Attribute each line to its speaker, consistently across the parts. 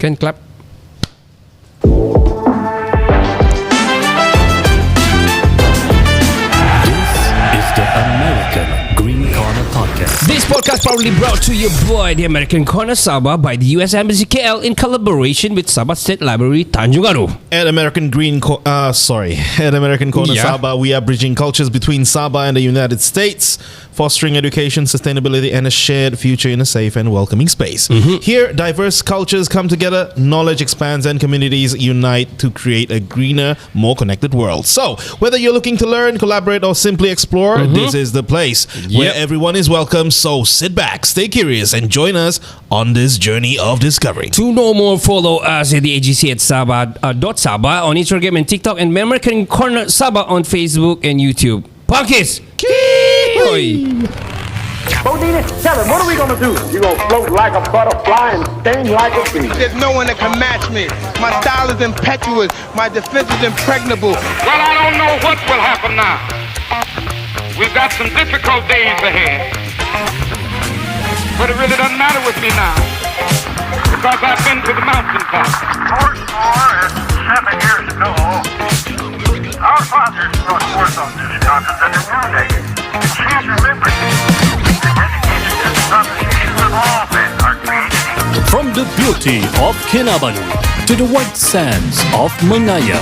Speaker 1: Can clap.
Speaker 2: The American Green Corner Podcast.
Speaker 1: This podcast proudly brought to you by the American Corner Sabah by the US Embassy KL in collaboration with Sabah State Library Tanjung Aru.
Speaker 3: At American Corner
Speaker 1: Yeah.
Speaker 3: Sabah, we are bridging cultures between Sabah and the United States, fostering education, sustainability, and a shared future in a safe and welcoming space. Here, diverse cultures come together, knowledge expands, and communities unite to create a greener, more connected world. So, whether you're looking to learn, collaborate, or simply explore, this is the place where everyone is welcome. So, sit back, stay curious, and join us on this journey of discovery.
Speaker 1: To know more, follow us at the AGC at Sabah on Instagram and TikTok, and American Corner Sabah on Facebook and YouTube. Punkis! Oi.
Speaker 4: Bodine, tell him, what are we gonna do? You gonna float like a butterfly and sting like a bee.
Speaker 5: There's no one that can match me. My style is impetuous. My defense is impregnable.
Speaker 6: Well, I don't know what will happen now. We've got some difficult days ahead. But it really doesn't matter with me now. Because I've been to the mountaintop.
Speaker 7: 7 years ago, our fathers brought forth on this continent a new name. Please remember this. The dedication to the proposition of all men are created.
Speaker 2: From the beauty of Kinabalu to the white sands of Mengayau,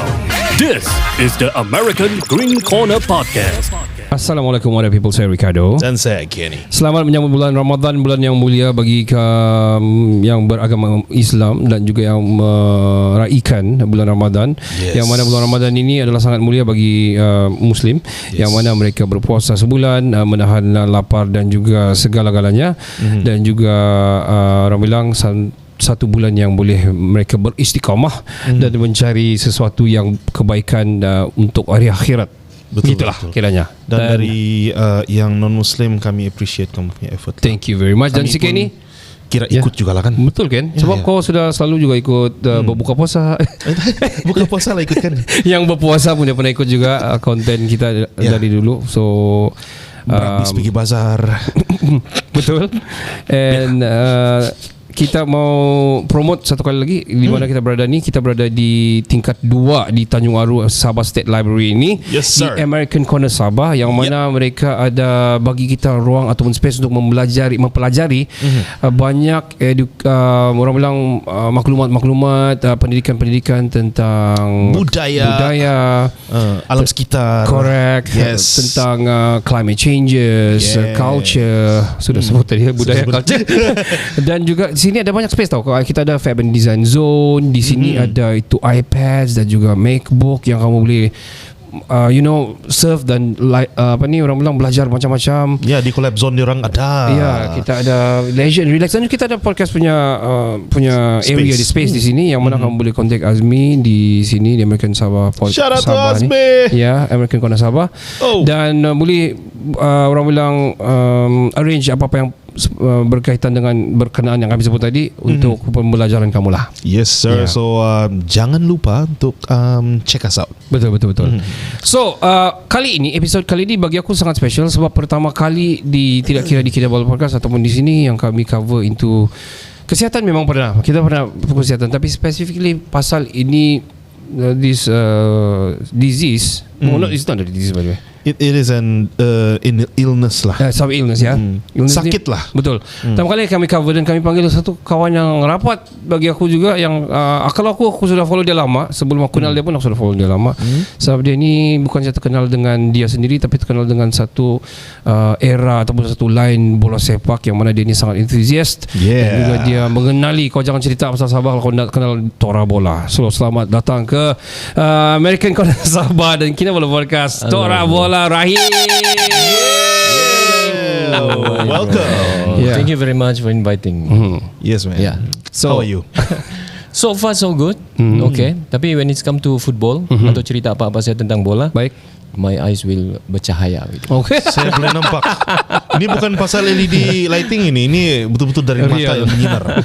Speaker 2: this is the American Green Corner Podcast.
Speaker 1: Assalamualaikum warahmatullahi wabarakatuh. Saya Ricardo.
Speaker 3: Dan saya Kenny.
Speaker 1: Selamat menyambut bulan Ramadan, bulan yang mulia bagi yang beragama Islam dan juga yang meraihkan bulan Ramadan. Yang mana bulan Ramadan ini adalah sangat mulia bagi Muslim, yang mana mereka berpuasa sebulan, menahan lapar dan juga segala-galanya, dan juga orang bilang satu bulan yang boleh mereka beristiqamah dan mencari sesuatu yang kebaikan untuk hari akhirat. Itulah kiranya.
Speaker 3: Dan dari yang non-Muslim, kami appreciate kamu punya effort.
Speaker 1: Thank you very much. Dan si Kenny
Speaker 3: kira ikut juga lah kan.
Speaker 1: Betul kan? Sebab kau sudah selalu juga ikut berbuka puasa.
Speaker 3: Buka puasa lah ikut kan.
Speaker 1: Yang berpuasa pun dia pernah ikut juga konten kita dari dulu. So
Speaker 3: berhabis pergi bazar.
Speaker 1: betul. And kita mau promote satu kali lagi di mana kita berada ni. Kita berada di tingkat 2 di Tanjung Aru Sabah State Library ini.
Speaker 3: Yes, sir.
Speaker 1: Di American Corner Sabah, yang mana mereka ada bagi kita ruang ataupun space untuk mempelajari banyak orang bilang maklumat-maklumat, pendidikan-pendidikan tentang budaya
Speaker 3: alam sekitar.
Speaker 1: Correct.
Speaker 3: Yes.
Speaker 1: Tentang climate changes, culture. Sudah sebut tadi budaya, culture. Dan juga di sini ada banyak space tau. Kita ada Fab and Design Zone. Di sini ada itu iPads dan juga MacBook yang kamu boleh surf dan orang bilang belajar macam-macam.
Speaker 3: Ya, di collab zone diorang ada.
Speaker 1: Ya, kita ada leisure and relax. Dan kita ada podcast punya area di space di sini, yang mana kamu boleh contact Azmi di sini di American Sabah podcast.
Speaker 3: Shout out to
Speaker 1: Sabah
Speaker 3: Azmi.
Speaker 1: Ya, American Corner Sabah. Dan boleh orang bilang arrange apa-apa yang berkaitan dengan berkenaan yang kami sebut tadi untuk pembelajaran kamu lah.
Speaker 3: Yes sir. So jangan lupa untuk check us out.
Speaker 1: Betul. So episod kali ini bagi aku sangat special sebab pertama kali tidak kira di Kinabalu Podcast ataupun di sini yang kami cover into kesihatan. Memang kita pernah kesihatan, tapi specifically pasal ini this disease. It's not a disease by the way.
Speaker 3: It is an illness lah.
Speaker 1: Some illness ya. Illness
Speaker 3: sakit
Speaker 1: ni,
Speaker 3: lah.
Speaker 1: Betul. Pertama kali kami cover dan kami panggil satu kawan yang rapat bagi aku juga, yang kalau aku sudah follow dia lama. Sebelum aku kenal dia pun aku sudah follow dia lama. Sebab dia ni bukan saya terkenal dengan dia sendiri, tapi terkenal dengan satu era ataupun satu line bola sepak yang mana dia ni sangat enthusiast. Dan juga dia mengenali. Kau jangan cerita pasal Sabah kalau kau nak kenal Tora Bola. So selamat datang ke American Corner Sabah dan Kinabalu Podcast. Tora Bola Rahim.
Speaker 3: Welcome.
Speaker 8: Thank you very much for inviting.
Speaker 3: Yes man.
Speaker 8: So,
Speaker 3: how are you?
Speaker 8: So far so good. Okay. Tapi when it's come to football atau cerita apa-apa saya tentang bola,
Speaker 1: Baik.
Speaker 8: my eyes will bercahaya gitu.
Speaker 1: Okay.
Speaker 3: Saya boleh nampak. Ini bukan pasal LED lighting ini betul-betul dari mata yang menyinar.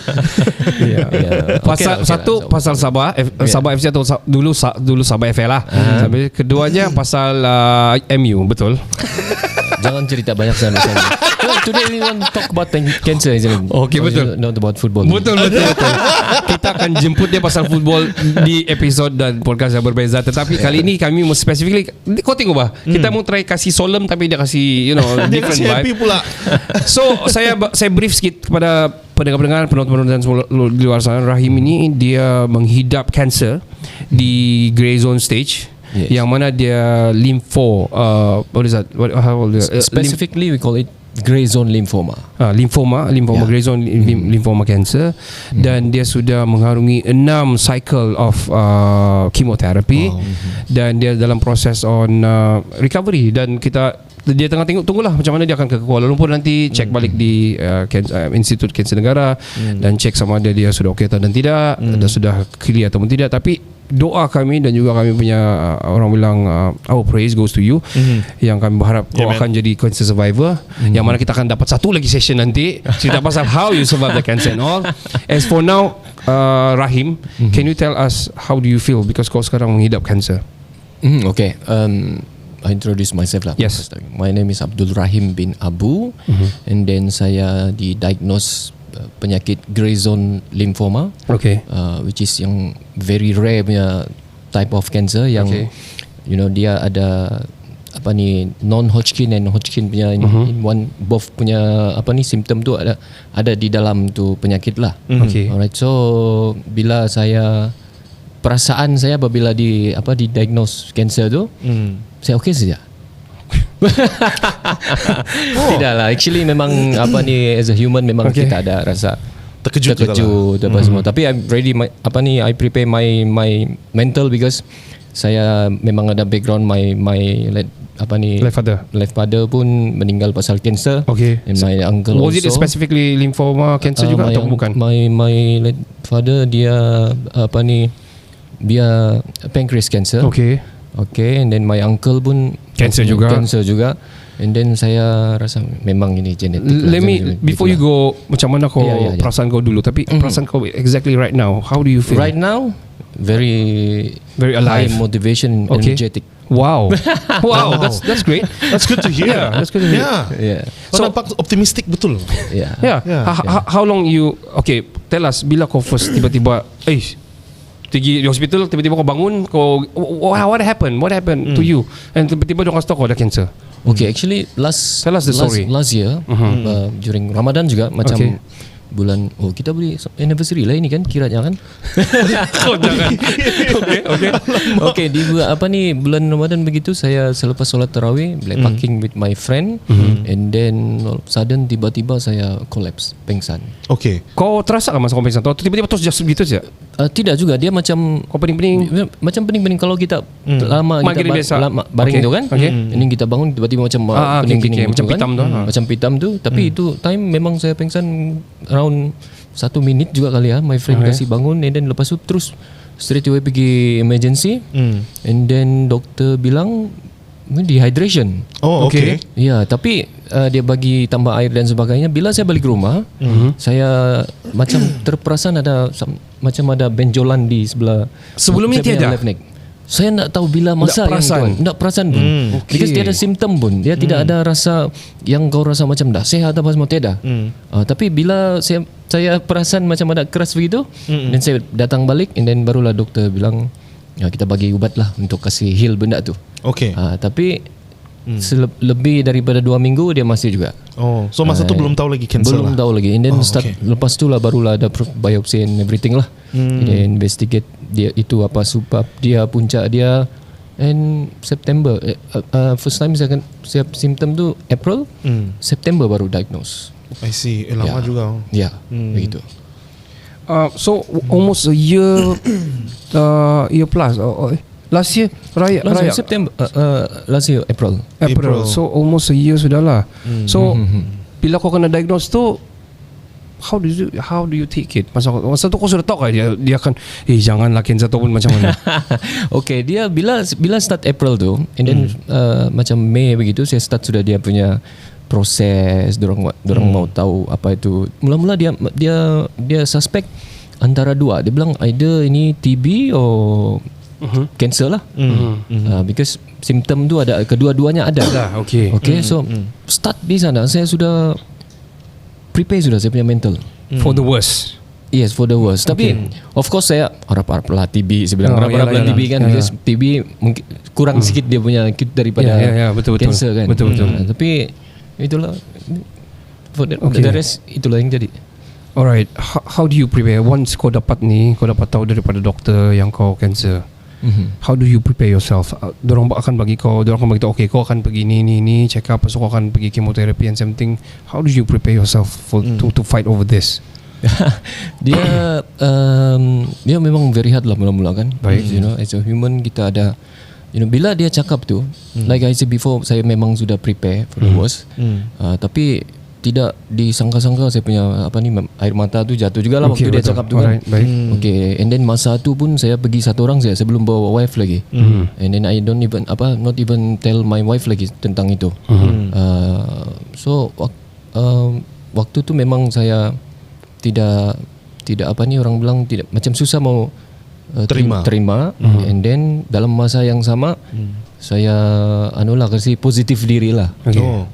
Speaker 1: Pasal satu pasal Sabah Sabah FC atau dulu Sabah FA lah. Sampai keduanya pasal MU, betul.
Speaker 8: Jangan cerita banyak sana. Today we want to talk about cancer.
Speaker 1: Okay, betul.
Speaker 8: Not about football.
Speaker 1: Betul. kita akan jemput dia pasal football di episod dan podcast yang berbeza. Tetapi kali ini kami mau specifically, kau tengok bah, kita mau try kasih solemn tapi dia kasih
Speaker 3: Dia
Speaker 1: different
Speaker 3: kasih happy
Speaker 1: vibe.
Speaker 3: pula.
Speaker 1: So saya brief sikit kepada pendengar-pendengar, penonton-penonton semua di luar sana. Rahim ini dia menghidap cancer di grey zone stage.
Speaker 8: Yes.
Speaker 1: Yang mana dia what is that?
Speaker 8: Specifically, we call it grey zone lymphoma.
Speaker 1: Lymphoma grey zone lymphoma cancer, dan dia sudah mengharungi 6 cycle of chemotherapy, dan dia dalam proses on recovery, dan dia tengah tunggulah macam mana dia akan ke Kuala Lumpur nanti check balik di Institut Kanser Negara dan check sama ada dia sudah okey atau dan tidak, dan sudah clear ataupun tidak. Tapi doa kami dan juga kami punya orang bilang our praise goes to you, yang kami berharap kau akan jadi cancer survivor, yang mana kita akan dapat satu lagi session nanti cerita pasal how you survive the cancer and all. As for now, Rahim, can you tell us how do you feel because kau sekarang menghidap cancer?
Speaker 8: Okay, I introduce myself lah.
Speaker 1: Yes.
Speaker 8: My name is Abdul Rahim bin Abu, and then saya didiagnose penyakit grey zone lymphoma, which is yang very rare punya type of cancer yang dia ada non-Hodgkin and Hodgkin punya in one both punya symptom tu ada di dalam tu penyakit lah. Alright, so bila perasaan saya apabila didiagnose cancer tu, saya okey saja. Tidaklah, actually memang as a human memang kita ada rasa terkejut apa semua. Tapi I'm ready I prepare my mental because saya memang ada background my left father pun meninggal pasal cancer. And my uncle
Speaker 1: was
Speaker 8: also.
Speaker 1: it specifically lymphoma cancer juga atau bukan?
Speaker 8: My late father dia dia pancreas cancer. Okay, and then my uncle pun
Speaker 1: cancer juga.
Speaker 8: And then saya rasa memang ini genetik.
Speaker 1: Let me before you go, macam mana kau perasaan kau dulu, tapi perasaan kau exactly right now, how do you feel?
Speaker 8: Right now, very
Speaker 1: alive,
Speaker 8: high motivation, energetic.
Speaker 1: Wow. That's great.
Speaker 3: That's good to hear.
Speaker 1: That's good to hear.
Speaker 3: So nampak optimistic betul.
Speaker 1: How long you tell us bila kau first tiba-tiba pergi di hospital, tiba-tiba kau bangun, what happened to you, and tiba-tiba dia kasih tahu kau ada cancer?
Speaker 8: Actually
Speaker 1: tell us the story.
Speaker 8: Last year during Ramadan juga macam bulan kita beli anniversary lah ini kan kiranya kan.
Speaker 1: Jangan.
Speaker 8: Okay, di bulan Ramadan begitu saya selepas solat tarawih parking with my friend, and then all of a sudden tiba-tiba saya collapse, pengsan.
Speaker 1: Kau terasa kan masa kau pengsan atau tiba-tiba terus just begitu saja?
Speaker 8: Tidak juga, dia macam
Speaker 1: kau pening-pening.
Speaker 8: Macam pening-pening kalau kita lama kita baring tu kan. Ini kita bangun tiba-tiba macam pening-pening
Speaker 1: macam pitam tu.
Speaker 8: Macam pitam tu, tapi itu time memang saya pengsan around 1 minit juga kali my friend kasih bangun, and then lepas tu terus straight away pergi emergency, and then doktor bilang dehydration. Ya, tapi dia bagi tambah air dan sebagainya. Bila saya balik rumah, saya macam terperasan ada macam ada benjolan di sebelah.
Speaker 1: Sebelum ni tiada.
Speaker 8: Left neck. Saya tak tahu bila masa tak perasan pun. Because dia ada simptom pun. Dia tidak ada rasa yang kau rasa macam dah sehat apa semua, tiada. Tapi bila saya perasan macam ada keras begitu, dan saya datang balik, and then barulah doktor bilang kita bagi ubat lah untuk kasih heal benda tu. Tapi lebih daripada 2 minggu dia masih juga.
Speaker 3: So masa tu belum tahu lagi cancer.
Speaker 8: Belum tahu lagi. And then lepas tu lah barulah ada biopsy and everything lah. Dia investigate dia itu apa sebab dia puncak dia, and September first time saya simptom tu April, September baru diagnose.
Speaker 3: I see. Lama juga.
Speaker 8: Begitu.
Speaker 1: So almost a year plus. Last year Raya
Speaker 8: September last year April.
Speaker 1: So almost a year sudah lah. So bila kau kena diagnose tu, how do you take it? Masa tu kau sudah tahu kan dia akan janganlah cancer tu pun macam mana.
Speaker 8: Dia bila start April tu, and then macam Mei begitu saya start sudah dia punya proses. Dorang mau tahu apa itu. Mula-mula dia suspect antara dua. Dia bilang either ini TB or cancer lah. Because simptom tu ada, kedua-duanya ada. So start di sana saya sudah prepare sudah saya punya mental
Speaker 1: for the worst.
Speaker 8: Yes, for the worst. Tapi of course saya harap-harap lah TB. Saya bilang harap-harap lah TB kan. Because TB mungkin kurang sikit dia punya acute daripada
Speaker 1: betul-betul.
Speaker 8: cancer kan.
Speaker 1: Betul-betul.
Speaker 8: Tapi itulah for the rest itulah yang jadi.
Speaker 1: Alright, how do you prepare once kau dapat tahu daripada doktor yang kau cancer? How do you prepare yourself? Dorang akan bagi tahu, okay, kau akan pergi ni check up, so kau akan pergi chemotherapy and something. How do you prepare yourself to fight over this?
Speaker 8: Dia memang very hard lah mula-mula kan.
Speaker 1: Baik.
Speaker 8: You know, as a human kita ada, you know, bila dia cakap tu, like I said before, saya memang sudah prepare for the worst. Tapi tidak disangka-sangka saya punya air mata tu jatuh juga lah waktu dia cakap tu kan. Okay, and then masa tu pun saya pergi satu orang saya belum bawa wife lagi. And then I don't even not even tell my wife lagi tentang itu. So waktu tu memang saya tidak orang bilang tidak macam susah mau terima. And then dalam masa yang sama saya kasih positif diri lah.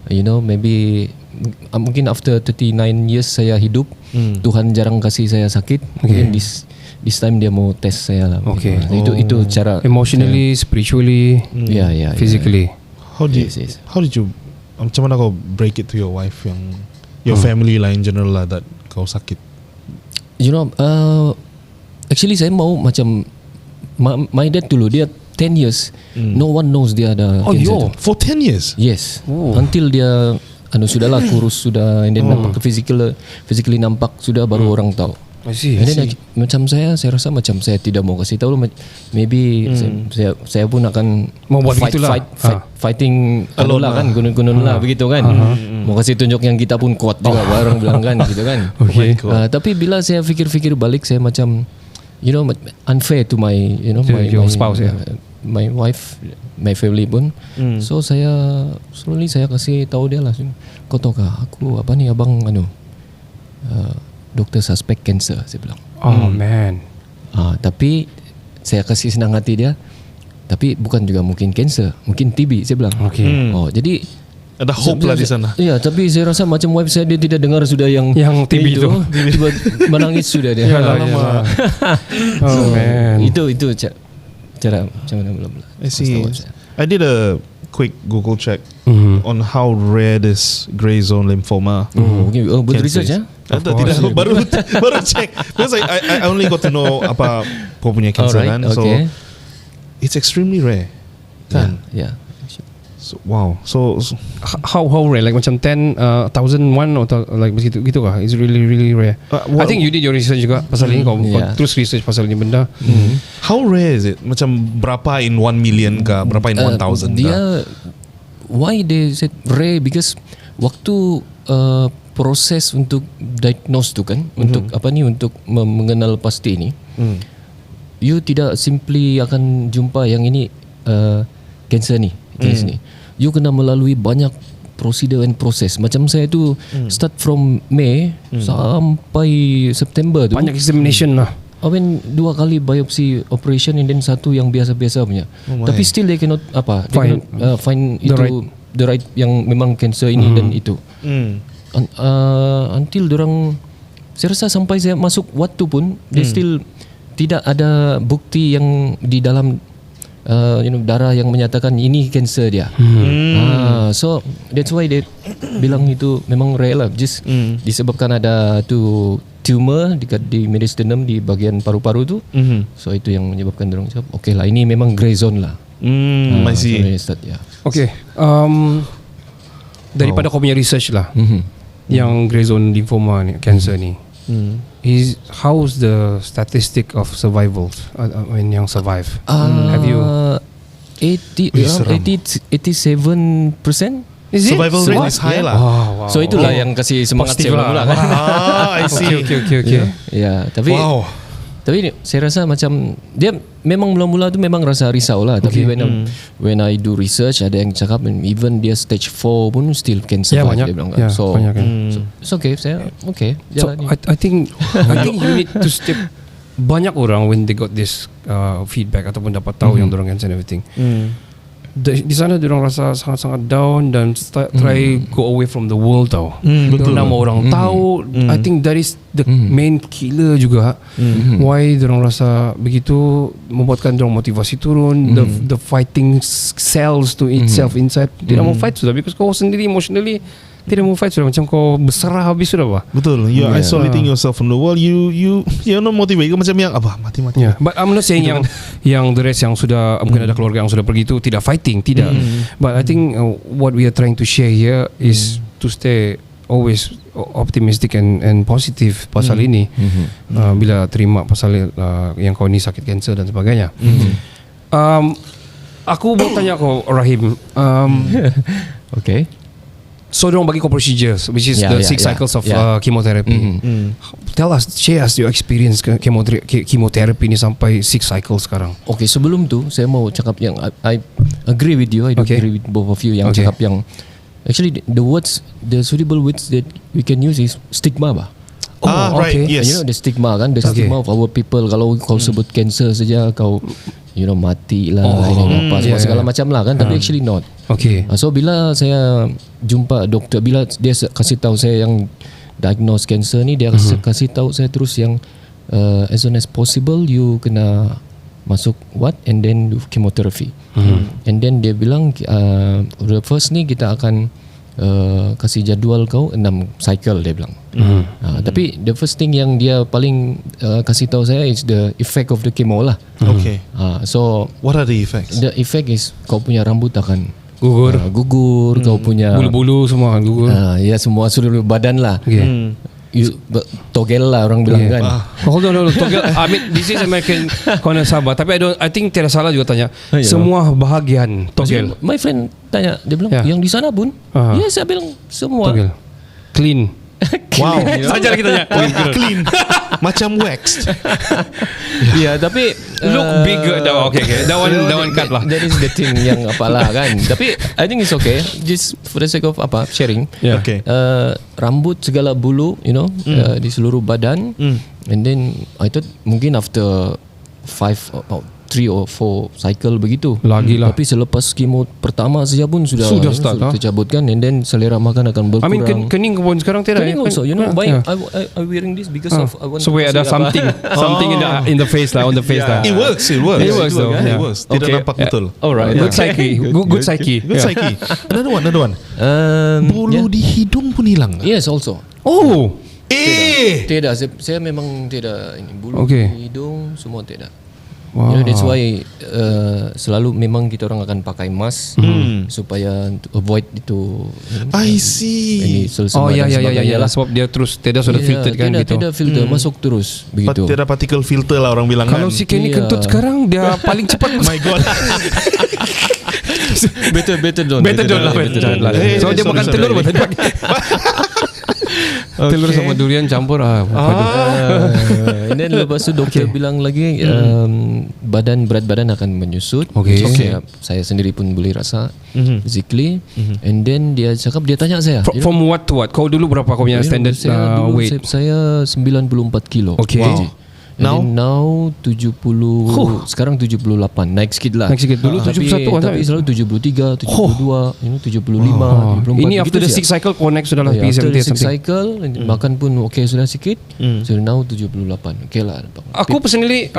Speaker 8: You know, maybe mungkin after 39 years saya hidup, Tuhan jarang kasih saya sakit. Mungkin this time dia mau test saya lah. Itu cara
Speaker 1: emotionally, spiritually, physically.
Speaker 3: How did you macam mana kau break it to your wife yang your family lah in general lah that kau sakit?
Speaker 8: You know, actually saya mau macam my dad dulu dia 10 years no one knows dia ada cancer.
Speaker 3: For 10 years?
Speaker 8: Yes. Until dia sudahlah kurus sudah, and then nampak physically nampak sudah baru orang tahu.
Speaker 1: I see.
Speaker 8: And then macam saya rasa macam saya tidak mau kasih tahu. Maybe saya pun akan
Speaker 1: mau buat
Speaker 8: fighting alone lah kan, gunung-gunung lah begitu kan. Mau kasih tunjuk yang kita pun kuat juga bareng bilang kan gitu kan. Tapi bila saya fikir-fikir balik, saya macam unfair to my my
Speaker 1: spouse,
Speaker 8: my wife, my family pun. So saya slowly saya kasih tahu dia lah, kau tahu kah aku abang doktor suspect cancer, saya bilang.
Speaker 1: Oh man.
Speaker 8: Tapi saya kasih senang hati dia, tapi bukan juga mungkin cancer, mungkin TB, saya bilang. Jadi
Speaker 3: ada hope lah di sana.
Speaker 8: Iya, tapi saya rasa macam wife saya dia tidak dengar sudah yang
Speaker 1: TB itu.
Speaker 8: Tiba menangis sudah dia.
Speaker 1: Oh man.
Speaker 8: Itu cara macam mana mula-mula.
Speaker 3: I see. I did a quick Google check on how rare this grey zone lymphoma.
Speaker 8: Buat research ya?
Speaker 3: Tidak, baru check. Because I only got to know apa kau punya cancer kan. So it's extremely rare. Kan?
Speaker 8: Yeah.
Speaker 3: So, wow. So
Speaker 1: how rare? Like macam 10,001 atau like begitu kah? It's really really rare. I think you did your research juga pasal ini. Kau terus research pasal ini benda.
Speaker 3: How rare is it? Macam berapa in 1 million kah? Berapa in 1,000 kah?
Speaker 8: Why they said rare? Because waktu proses untuk diagnose tu kan, untuk untuk mengenal pasti ini, you tidak simply akan jumpa yang ini cancer ni, jenis ni. You kena melalui banyak prosedur and proses. Macam saya tu start from May sampai September tu.
Speaker 1: Banyak examination lah.
Speaker 8: I mean 2 kali biopsi operation and then 1 yang biasa-biasa punya. Tapi still they cannot find itu the right yang memang cancer ini dan itu. Until dorang, saya rasa sampai saya masuk waktu pun they still tidak ada bukti yang di dalam darah yang menyatakan ini cancer dia. So that's why they bilang itu memang rare lah. Just disebabkan ada tu tumor di mediastinum di bagian paru-paru tu. So itu yang menyebabkan dorang cakap okay lah, ini memang grey zone lah.
Speaker 3: I see.
Speaker 1: Okay. Daripada kau punya research lah, yang grey zone lymphoma ni, cancer ni, how's the statistic of survival when yang survive? Have you
Speaker 8: 87%?
Speaker 3: Survival rate is high lah.
Speaker 1: Wow.
Speaker 8: So itulah yang kasih semangat saya mula kan.
Speaker 3: I see.
Speaker 1: Okay.
Speaker 8: Ya, tapi saya rasa macam dia memang mula-mula tu memang rasa risau lah. Tapi when I do research, ada yang cakap even dia stage 4 pun still can survive. Dia bilang kan. So it's okay. Saya okay.
Speaker 1: So I think you need to step. Banyak orang when they got this feedback ataupun dapat tahu yang dorang cancer and everything, di sana diorang rasa sangat-sangat down dan try go away from the world tau.
Speaker 3: Betul.
Speaker 1: Nak mau orang tahu. I think that is the main killer juga. Why diorang rasa begitu, membuatkan diorang motivasi turun. The fighting cells to itself inside tidak mau fight sudah, because kau sendiri emotionally tidak mau fight sudah, macam kau berserah habis sudah bah.
Speaker 3: Betul. You're isolating yourself from the world. You're not motivated. Kau macam yang apa? Mati.
Speaker 1: Yeah. But I'm not saying yang the rest yang sudah mungkin ada keluarga yang sudah pergi itu tidak fighting, tidak. But I think what we are trying to share here is to stay always optimistic and positive pasal ini. Bila terima pasal yang kau ni sakit kanser dan sebagainya. Aku mau tanya kau, Rahim.
Speaker 8: Okay.
Speaker 1: So dorang bagi kau procedures, which is the 6 cycles of chemotherapy. Tell us, share us your experience chemotherapy ni sampai 6 cycles sekarang.
Speaker 8: Okay, sebelum tu saya mau cakap yang I agree with you. I do agree with both of you yang cakap yang actually the suitable words that we can use is stigma bah.
Speaker 3: Right, yes.
Speaker 8: You know the stigma kan, the stigma of our people. Kalau kau sebut cancer saja, kau mati lah, segala macam lah kan. Tapi actually not.
Speaker 1: Okay.
Speaker 8: So bila saya jumpa doktor, bila dia kasih tahu saya yang diagnose cancer ni, dia kasih tahu saya terus yang as soon as possible you kena masuk and then do chemotherapy. And then dia bilang the first ni kita akan kasih jadual kau 6 cycle, dia bilang. Tapi the first thing yang dia paling kasih tahu saya is the effect of the chemo lah.
Speaker 3: Okay.
Speaker 8: So
Speaker 3: what are the effects?
Speaker 8: The effect is kau punya rambut akan
Speaker 1: gugur,
Speaker 8: kau punya
Speaker 1: bulu-bulu semua akan gugur.
Speaker 8: Ya semua seluruh badan lah. Togel lah orang bilang kan.
Speaker 1: Hold on, togel. I mean, this is American corner Sabah. Tapi I think tidak salah juga tanya. Semua bahagian togel.
Speaker 8: My friend tanya, dia bilang yang di sana pun. Yes, saya bilang semua
Speaker 1: togel. Clean.
Speaker 3: Wow.
Speaker 1: Saja lagi tanya.
Speaker 3: Clean. Macam waxed.
Speaker 8: Tapi
Speaker 1: look bigger. Okay. That one cut lah.
Speaker 8: That is the thing yang apalah kan. Tapi I think it's okay. Just for the sake of sharing.
Speaker 3: Okay.
Speaker 8: Rambut segala bulu, di seluruh badan. And then I thought mungkin after 3 or 4 cycle begitu.
Speaker 1: Lagi lah.
Speaker 8: Tapi selepas kemo pertama saja pun sudah
Speaker 1: start
Speaker 8: tercabut kan. And then selera makan akan berkurang.
Speaker 1: I mean kening pun sekarang tidak.
Speaker 8: Kening also, why I wearing this because of I want.
Speaker 1: So we ada something in the face lah, on the face lah.
Speaker 3: It works though.
Speaker 1: It works.
Speaker 3: Tidak nampak betul.
Speaker 8: Alright.
Speaker 1: Good psyche. Good psyche.
Speaker 3: Good psyche. Another one. Bulu di hidung pun hilang.
Speaker 8: Yes, also.
Speaker 1: Oh.
Speaker 8: Tidak. Saya memang tidak ini bulu di hidung semua tidak.
Speaker 1: Wow.
Speaker 8: That's why selalu memang kita orang akan pakai mask supaya to avoid itu.
Speaker 3: I see.
Speaker 1: Ya. Sebab dia terus tidak sudah filtered kan gitu.
Speaker 8: Tidak filter, masuk terus begitu.
Speaker 3: Tidak particle filter lah orang bilang.
Speaker 1: Kalau si Kenny kentut sekarang dia paling cepat.
Speaker 3: My God.
Speaker 8: Better don't lah.
Speaker 1: So dia makan telur betul. Telur sama durian campur
Speaker 8: And then lepas tu doktor bilang lagi berat badan akan menyusut. Saya sendiri pun boleh rasa physically. And then dia cakap, dia tanya saya
Speaker 1: from what to what. Kau dulu berapa kau punya standard weight?
Speaker 8: Saya 94 kilo. Now 70. Sekarang 78. Naik sikit lah.
Speaker 1: Dulu 71
Speaker 8: tapi selalu 73, 72, 75, 54.
Speaker 1: Ini after the 6 cycle kau naik sudah lah.
Speaker 8: After the 6 cycle makan pun sudah sikit. So now 78. lah.
Speaker 1: Aku personally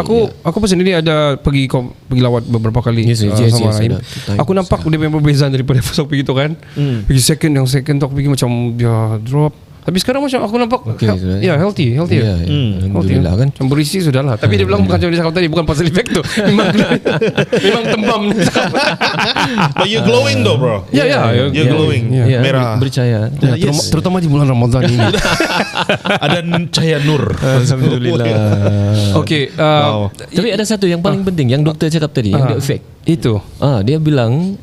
Speaker 1: ada pergi lawat beberapa kali sama Rahim. Aku nampak dia memang berbeza daripada first pergi tu kan. Pergi second tu aku pergi macam dia drop. Tapi sekarang macam aku nampak healthy.
Speaker 8: Alhamdulillah kan.
Speaker 1: Macam berisi sudah lah. Tapi dia bilang bukan macam dia cakap tadi, bukan pasal efek tu. Memang tembam.
Speaker 3: But you're glowing though, bro. You're glowing. Merah.
Speaker 8: Percaya.
Speaker 1: Terutama di bulan Ramadan ini.
Speaker 3: Ada cahaya nur.
Speaker 8: Alhamdulillah.
Speaker 1: Okay.
Speaker 8: Tapi ada satu yang paling penting yang doktor cakap tadi, yang dia efek.
Speaker 1: Itu.
Speaker 8: Dia bilang,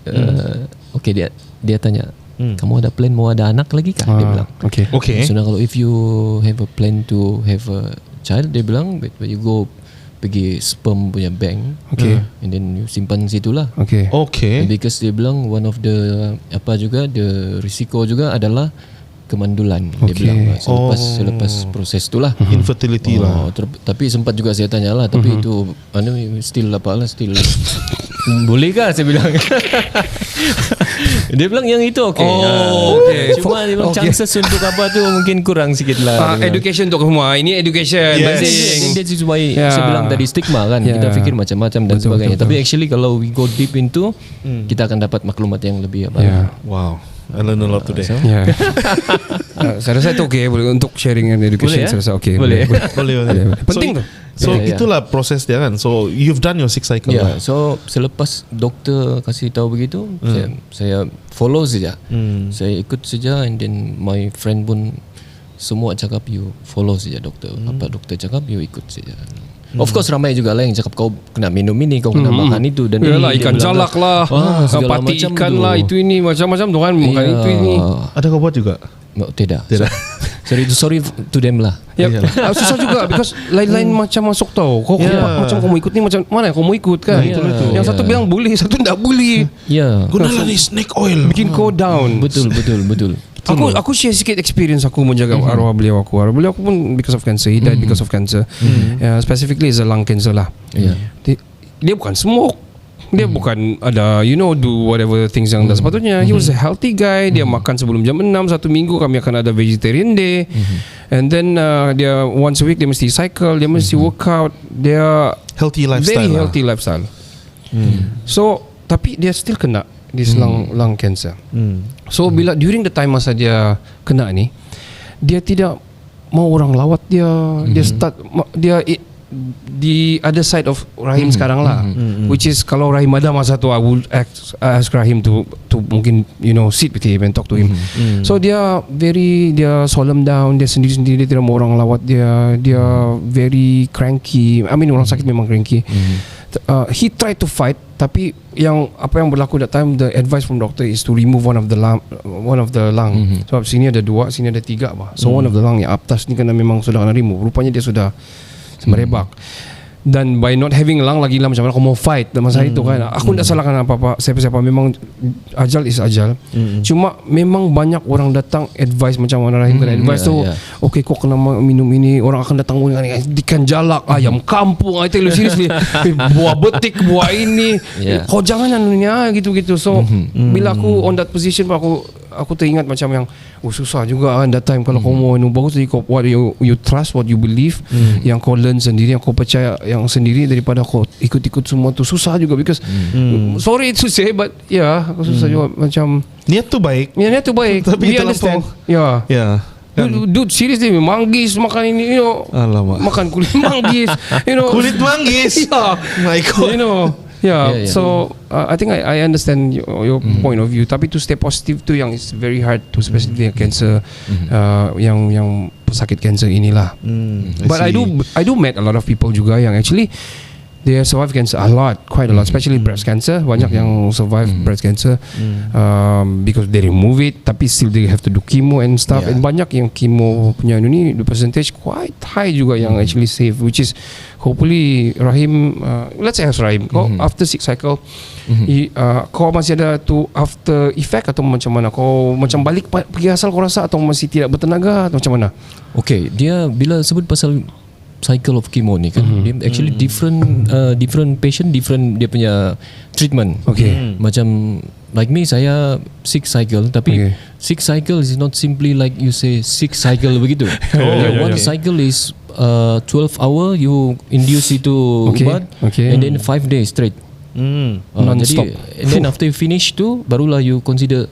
Speaker 8: dia tanya, kamu ada plan mau ada anak lagi kah? Dia bilang.
Speaker 3: Okay.
Speaker 8: So kalau if you have a plan to have a child, dia bilang, but you go pergi sperm punya bank, and then you simpan situlah.
Speaker 3: Okay.
Speaker 8: Because dia bilang one of the the risiko juga adalah kemandulan. Dia bilang selepas proses itulah
Speaker 3: infertility lah.
Speaker 8: Tapi sempat juga saya tanya lah, tapi itu still Boleh kah saya bilang. Dia bilang yang itu okey.
Speaker 1: Okay.
Speaker 8: Cuma dia bilang
Speaker 1: Okay.
Speaker 8: chances untuk apa tu mungkin kurang sikit lah.
Speaker 1: Education untuk semua. Ini education.
Speaker 3: Yes.
Speaker 1: Penting.
Speaker 8: Dia supaya
Speaker 1: Yeah.
Speaker 8: saya bilang tadi stigma kan.
Speaker 1: Yeah.
Speaker 8: Kita fikir macam-macam dan
Speaker 1: Betul,
Speaker 8: sebagainya.
Speaker 1: betul,
Speaker 8: Tapi actually kalau we go deep into, kita akan dapat maklumat yang lebih apa.
Speaker 1: Yeah.
Speaker 3: Wow, I learned a lot today.
Speaker 1: Yeah. Saya rasa itu okey boleh untuk sharing and education.
Speaker 8: Boleh,
Speaker 1: Saya rasa okey.
Speaker 8: Boleh.
Speaker 3: Boleh.
Speaker 1: Penting tu.
Speaker 3: So
Speaker 8: Yeah, yeah.
Speaker 3: itulah proses dia kan. So you've done your 6 cycle.
Speaker 8: Ya,
Speaker 3: lah.
Speaker 8: so selepas doktor kasih tahu begitu, saya follow saja. Saya ikut saja, and then my friend pun semua cakap you follow saja doktor. Apa doktor cakap you ikut saja. Of course ramai juga lah yang cakap kau kena minum ini, kau kena makan itu dan
Speaker 1: Yalah,
Speaker 8: ini, dia
Speaker 1: ikan
Speaker 8: bilang,
Speaker 1: jalak lah,
Speaker 8: segala
Speaker 1: pati
Speaker 8: macam
Speaker 1: ikan
Speaker 8: tu.
Speaker 1: lah, itu ini macam-macam tu kan, makan
Speaker 8: Ya.
Speaker 1: itu ini.
Speaker 3: Ada kau buat juga?
Speaker 8: Tidak. Sorry to them lah.
Speaker 1: Ya, susah juga because lain-lain macam masuk tau. Kau macam kau mau ikut ni macam mana kau mau ikut kan? Yang satu bilang boleh, satu tak boleh.
Speaker 8: Ya.
Speaker 3: Gunalah ni snake oil.
Speaker 1: Bikin kau down.
Speaker 8: Betul.
Speaker 1: Aku share sikit experience aku menjaga arwah beliau aku. Arwah beliau aku pun because of cancer. He died because of cancer. Specifically is a lung cancer lah.
Speaker 8: Ya.
Speaker 1: Dia bukan smoke. Dia bukan ada do whatever things yang dah sepatutnya. He was a healthy guy. Dia makan sebelum jam 6 satu minggu kami akan ada vegetarian day. And then dia once a week dia mesti cycle, dia mesti workout. Dia
Speaker 3: Healthy lifestyle.
Speaker 1: very
Speaker 3: lah.
Speaker 1: healthy lifestyle. So tapi dia still kena this lung cancer. So bila during the time masa dia kena ni, dia tidak mau orang lawat dia. Dia start dia di other side of Rahim sekarang lah, which is kalau Rahim ada masa tu I would ask Rahim to mungkin sit with him and talk to him. So dia solemn down, dia sendiri-sendiri, dia tidak mau orang lawat dia very cranky. I mean orang sakit memang cranky. He tried to fight, tapi apa yang berlaku that time, the advice from doctor is to remove one of the lung. Sebab sini ada 2, sini ada 3 bah. So one of the lung yang atas ni kena memang sudah kena remove. Rupanya dia sudah merebak. Dan by not having lung lagi lah macam mana kau mau fight masa itu kan. Aku tidak salahkan apa-apa siapa-siapa, memang ajal is ajal. Cuma memang banyak orang datang advice macam mana Rahim kena advice tu, okay kau kena minum ini, orang akan datang ikan jalak, ayam kampung, I tell you seriously, buah betik, buah ini, kau jangan anunya gitu-gitu. So bila aku on that position, aku teringat macam yang susah juga kan that time. Kalau kau mau bagus jadi kau what you trust, what you believe, yang kau learn sendiri, yang kau percaya yang sendiri, daripada kau ikut-ikut semua tu susah juga because sorry to say but aku susah juga macam
Speaker 3: Niat tu baik.
Speaker 1: niat tu baik,
Speaker 3: Tapi
Speaker 1: we understand.
Speaker 3: Ya.
Speaker 1: Dude seriously manggis makan ini,
Speaker 3: Alamak.
Speaker 1: makan kulit manggis,
Speaker 3: Kulit manggis. My God.
Speaker 1: Yeah. So I think I understand your point of view. Tapi to stay positive tu yang is very hard to, especially cancer, yang pesakit cancer inilah. But I do met a lot of people juga yang actually they have survived cancer quite a lot, especially breast cancer. Banyak yang survive breast cancer because they remove it, tapi still they have to do chemo and stuff. And banyak yang chemo punya ni, the percentage quite high juga yang actually save, which is hopefully Rahim, let's say Rahim, kau after 6 cycle, kau masih ada tu after effect atau macam mana? Kau macam balik pergi asal kau rasa, atau masih tidak bertenaga atau macam mana?
Speaker 8: Okay, dia bila sebut pasal cycle of chemo ni kan, dia actually different patient, different dia punya treatment. Macam like me, saya 6 cycle, tapi 6 cycle is not simply like you say 6 cycle begitu. One cycle is 12 hour you induce itu ubat, and then 5 days straight.
Speaker 1: Non-stop.
Speaker 8: Jadi, and then after you finish tu, barulah you consider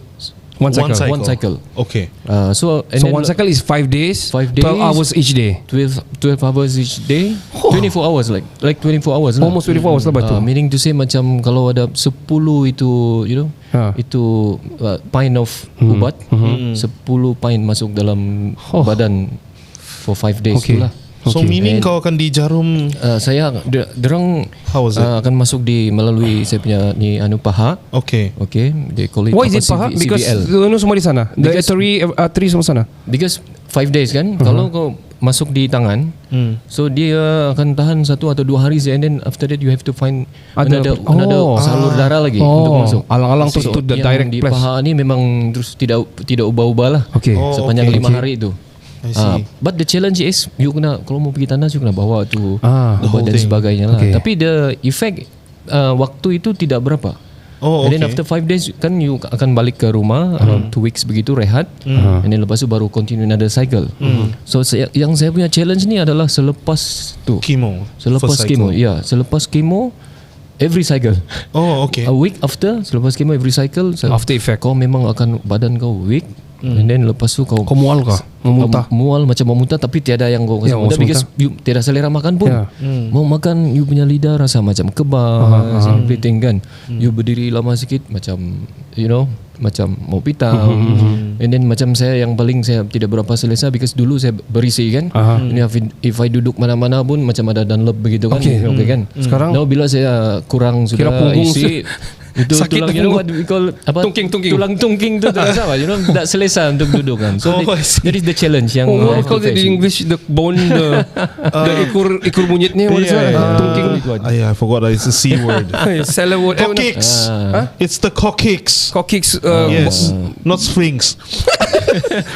Speaker 1: One cycle.
Speaker 3: Okay.
Speaker 1: So one cycle is 5 days, 12 hours each day.
Speaker 8: 12 hours each day, 24 hours like 24 hours lah.
Speaker 1: Almost 24 hours lah betul.
Speaker 8: Meaning to say macam kalau ada 10 itu itu pint of ubat, 10 pint masuk dalam badan for 5 days tu lah.
Speaker 3: So meaning kau akan dijarum.
Speaker 8: Saya derang
Speaker 3: How was it?
Speaker 8: akan masuk melalui saya punya ni paha.
Speaker 3: Okay.
Speaker 8: They call it
Speaker 1: Why is it paha? Because semua di sana. The artery semua sana.
Speaker 8: Because 5 days kan, kalau kau masuk di tangan, so dia akan tahan 1 atau 2 hari, and then after that you have to find another salur darah lagi untuk masuk.
Speaker 1: Alang-alang tu the direct
Speaker 8: di
Speaker 1: place.
Speaker 8: paha ni memang terus tidak ubah-ubah lah. Sepanjang 5 hari itu. But the challenge is you kena, kalau mau pergi tandas you kena bawa tu ubat dan sebagainya lah. Tapi the effect waktu itu tidak berapa.
Speaker 3: Oh,
Speaker 8: And then
Speaker 3: okay.
Speaker 8: after 5 days kan you akan balik ke rumah, 2 weeks begitu rehat. And then lepas tu baru continue another cycle. So yang saya punya challenge ni adalah selepas tu. Selepas
Speaker 3: First
Speaker 8: chemo,
Speaker 3: cycle.
Speaker 8: ya, selepas chemo every cycle.
Speaker 3: Oh, okay.
Speaker 8: A week after, selepas chemo every cycle.
Speaker 1: After effect.
Speaker 8: Kau memang akan badan kau weak. And then lepas tu kau
Speaker 1: mual kah? Memuntah?
Speaker 8: Mual macam memuntah, tapi tiada yang kau kasi muntah because you tiada selera makan pun. Mau makan you punya lidah rasa macam kebas, everything kan. You berdiri lama sikit macam macam mau pitam. And then macam saya yang paling saya tidak berapa selesa because dulu saya berisi kan. And if I duduk mana-mana pun macam ada Dunlop begitu kan. Okay kan. Sekarang bila saya kurang sudah isi itu
Speaker 1: sakit
Speaker 8: tulang, what we call apa?
Speaker 1: Tungking.
Speaker 8: Tulang tungking tu terasa apa? Tak selesa untuk duduk kan. So that is the challenge yang
Speaker 1: what call it in English, the bone, the ikur monyet ni, what is that? Tungking.
Speaker 3: I forgot. It's a C word.
Speaker 1: Cellar word.
Speaker 3: Coccyx. It's the coccyx.
Speaker 1: Coccyx.
Speaker 3: Yes, not sphinx.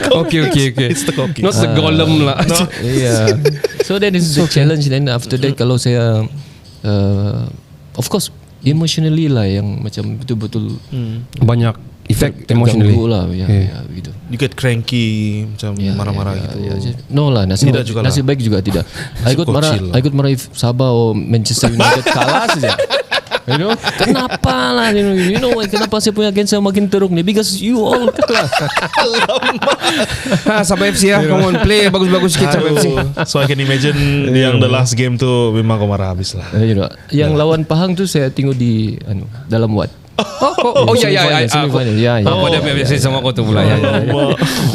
Speaker 1: Okay.
Speaker 3: It's the coccyx.
Speaker 1: Not the golem lah.
Speaker 8: Yeah. So that is the challenge. Then after that kalau saya of course emotionally lah yang macam betul-betul
Speaker 1: banyak effect emotionally
Speaker 8: lah ya begitu.
Speaker 3: You get cranky, macam marah-marah gitu.
Speaker 8: No lah, nasib
Speaker 3: Tidak
Speaker 8: baik juga tidak. I got marah if Sabah or Manchester United kalah saja. Kenapa lah kenapa saya punya cancer makin teruk ni, because you all kalah.
Speaker 1: Sabah FC ya, come on, play bagus-bagus sikit Sabah FC.
Speaker 3: So I can imagine yang the last game tu memang kau marah habis lah.
Speaker 8: Yang lawan Pahang tu saya tengok di dalam wad.
Speaker 1: Semifinal. Aku ada biasa sama kau tu pula.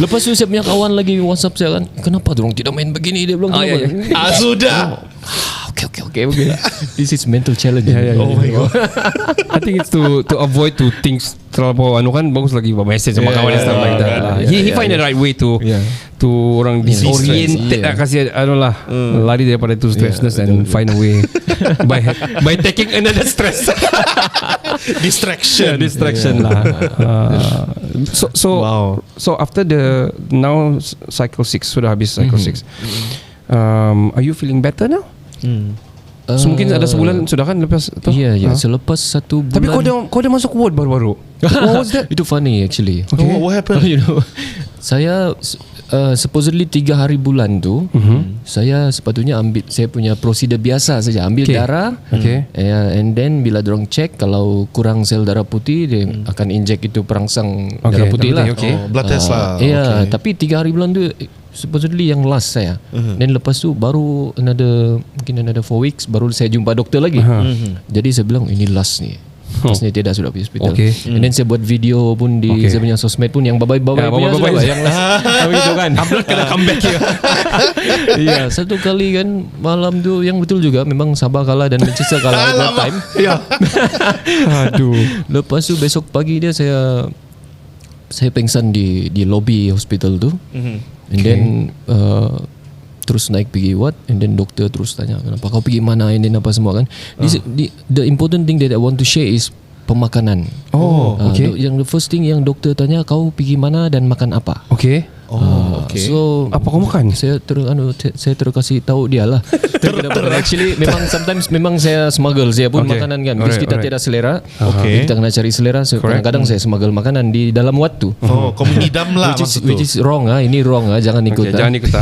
Speaker 8: Lepas tu saya punya kawan lagi WhatsApp saya kan, kenapa dorang tidak main begini, dia bilang.
Speaker 3: Sudah.
Speaker 8: Okay. This is mental challenge.
Speaker 3: Oh my god.
Speaker 1: I think it's to avoid to things terlalu kan, bagus lagi message sama kawan and stuff like that. He find the right way to orang disoriented lah, kasih lari daripada itu stressless and find a way by taking another stress. Distraction lah. So after the now cycle 6 sudah habis cycle 6. Are you feeling better now? So mungkin ada sebulan sudah kan lepas tu?
Speaker 8: Ya, selepas 1 bulan.
Speaker 1: Tapi kau dah masuk ward baru-baru. What was that?
Speaker 8: Itu funny actually.
Speaker 3: Okay. What happened?
Speaker 8: Saya supposedly 3 hari bulan tu, saya sepatutnya ambil saya punya prosedur biasa saja, ambil darah. And then bila dorang check kalau kurang sel darah putih, dia akan inject itu perangsang darah putih lah.
Speaker 3: Blood test lah.
Speaker 8: Tapi 3 hari bulan tu supposedly yang last saya. Dan lepas tu baru mungkin another 4 weeks baru saya jumpa doktor lagi. Jadi saya bilang ini last ni. Lastnya tidak sudah pergi hospital. And then saya buat video pun di saya punya sosmed pun yang babai-babai yang last begitu kan. Upload kena comeback ya. Iya, satu kali kan malam tu yang betul juga memang Sabah kalah dan Manchester kalah at that time. Ya. Aduh. Lepas tu besok pagi dia saya pengsan di lobby hospital tu. And then terus naik pergi ward, and then doktor terus tanya kenapa kau pergi mana, and then apa semua kan. The important thing that I want to share is pemakanan. Yang the first thing yang doktor tanya, kau pergi mana dan makan apa. So
Speaker 1: apa kau makan?
Speaker 8: Saya terkasih tahu dia lah. Actually sometimes memang saya smuggle saya pun makanan kan, because kita tidak selera. Kita kena cari selera. So kadang-kadang saya smuggle makanan di dalam wad tu.
Speaker 3: Kau mengidam lah
Speaker 8: which is wrong ini wrong jangan ikut.
Speaker 1: Jangan ikut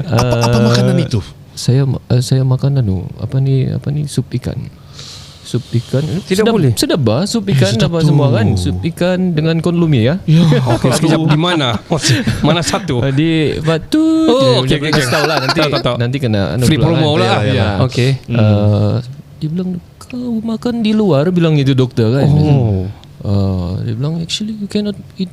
Speaker 3: apa makanan itu?
Speaker 8: Saya makan apa ni sup ikan. Sup ikan
Speaker 1: tidak boleh.
Speaker 8: Sedap bah sup ikan apa semua kan. Sup ikan dengan konlumi ya.
Speaker 1: Sekejap di mana? Mana satu?
Speaker 8: Di Batu. Tahu lah nanti kena
Speaker 1: free promo lah. Dia
Speaker 8: bilang kau makan di luar, bilang itu dokter kan. Dia bilang actually you cannot eat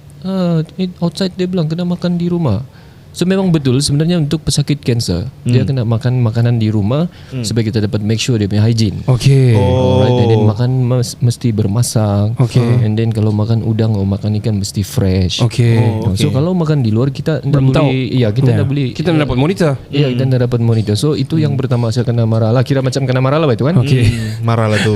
Speaker 8: outside, dia bilang kena makan di rumah. So memang betul sebenarnya untuk pesakit kanser dia kena makan makanan di rumah supaya kita dapat make sure dia punya hygiene. Right, and then makan mesti bermasak. And then kalau makan udang atau makan ikan mesti fresh. So kalau makan di luar kita tidak boleh.
Speaker 1: Kita dapat monitor.
Speaker 8: Kita tidak dapat monitor. So itu yang pertama saya kena marah lah. Kira macam kena marah lah itu kan.
Speaker 3: Marah lah tu.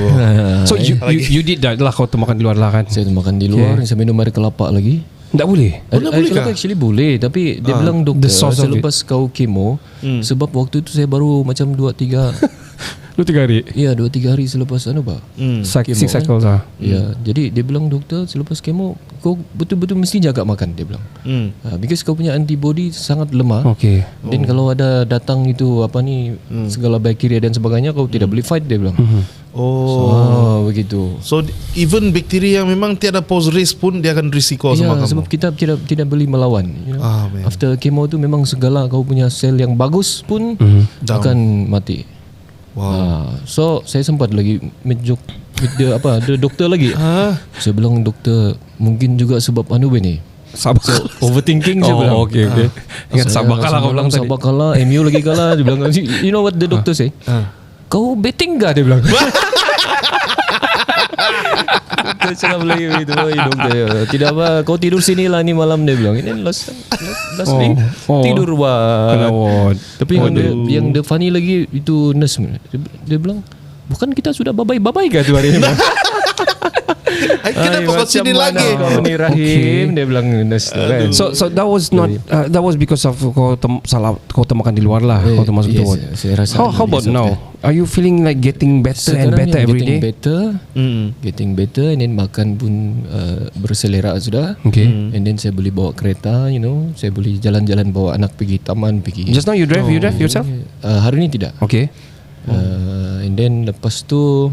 Speaker 1: So you did that lah, kau tu makan di luar lah kan?
Speaker 8: Saya tu makan di luar. Saya minum air kelapa lagi.
Speaker 1: Tak boleh.
Speaker 8: Kelapa actually boleh, tapi dia bilang doktor selepas kau kemo, sebab waktu itu saya baru macam 2-3
Speaker 1: 2-3 hari.
Speaker 8: Ya 2-3 hari selepas Pak.
Speaker 1: Six cycles lah.
Speaker 8: Ya, jadi dia bilang doktor selepas kemo kau betul-betul mesti jaga makan dia bilang. Because kau punya antibody sangat lemah.
Speaker 1: Okay.
Speaker 8: Dan kalau ada datang itu segala bakteria dan sebagainya kau tidak boleh fight dia bilang. Begitu.
Speaker 3: So even bakteria yang memang tiada pose risk pun dia akan risiko sama kamu.
Speaker 8: Sebab kita tidak boleh melawan. After chemo tu memang segala kau punya sel yang bagus pun akan mati. So saya sempat lagi with the doktor lagi. Saya bilang doktor mungkin juga sebab ni.
Speaker 1: Sabar.
Speaker 8: Overthinking saya bilang.
Speaker 1: Okay. Ingat sabar kalah kau bilang tadi.
Speaker 8: Sabar kalah, MU lagi kalah. Dia bilang, you know what the doctor say? Kau betting gak? Dia bilang. Doktor cakap lagi begitu. Doktor, tidak apa, kau tidur sini lah ni malam dia bilang. Ini last week tidur Tapi yang the funny lagi itu nurse dia bilang, bukan kita sudah babai kah tu hari ni?
Speaker 3: Kenapa kau sini lagi?
Speaker 8: Kau ni Rahim, dia bilang nurse kan.
Speaker 1: So that was not that was because of kau makan di luar lah. Kau termasuk tu. How about now? Are you feeling like getting better and better every day?
Speaker 8: Getting better, and then makan pun berselera sudah.
Speaker 1: Okay.
Speaker 8: And then saya boleh bawa kereta, saya boleh jalan-jalan bawa anak pergi taman, pergi.
Speaker 1: Just now you drive yourself?
Speaker 8: Hari ni tidak.
Speaker 1: Okay.
Speaker 8: And then lepas tu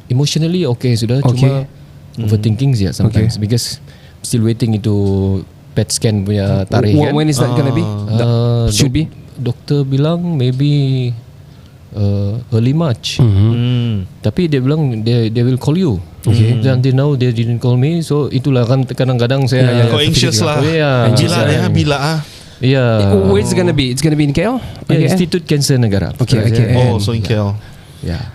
Speaker 8: emotionally okay sudah, cuma overthinking saja sometimes because still waiting itu PET scan punya tarikh kan.
Speaker 1: When is that gonna be? Should be.
Speaker 8: Doktor bilang maybe early March. Tapi dia bilang they will call you. Okay. Until now they didn't call me, so itulah kan kadang-kadang saya
Speaker 3: kau anxious lah. Bila
Speaker 1: where is it gonna be? It's gonna be in KL?
Speaker 8: Institute Cancer Negara.
Speaker 1: Okay.
Speaker 3: So in KL.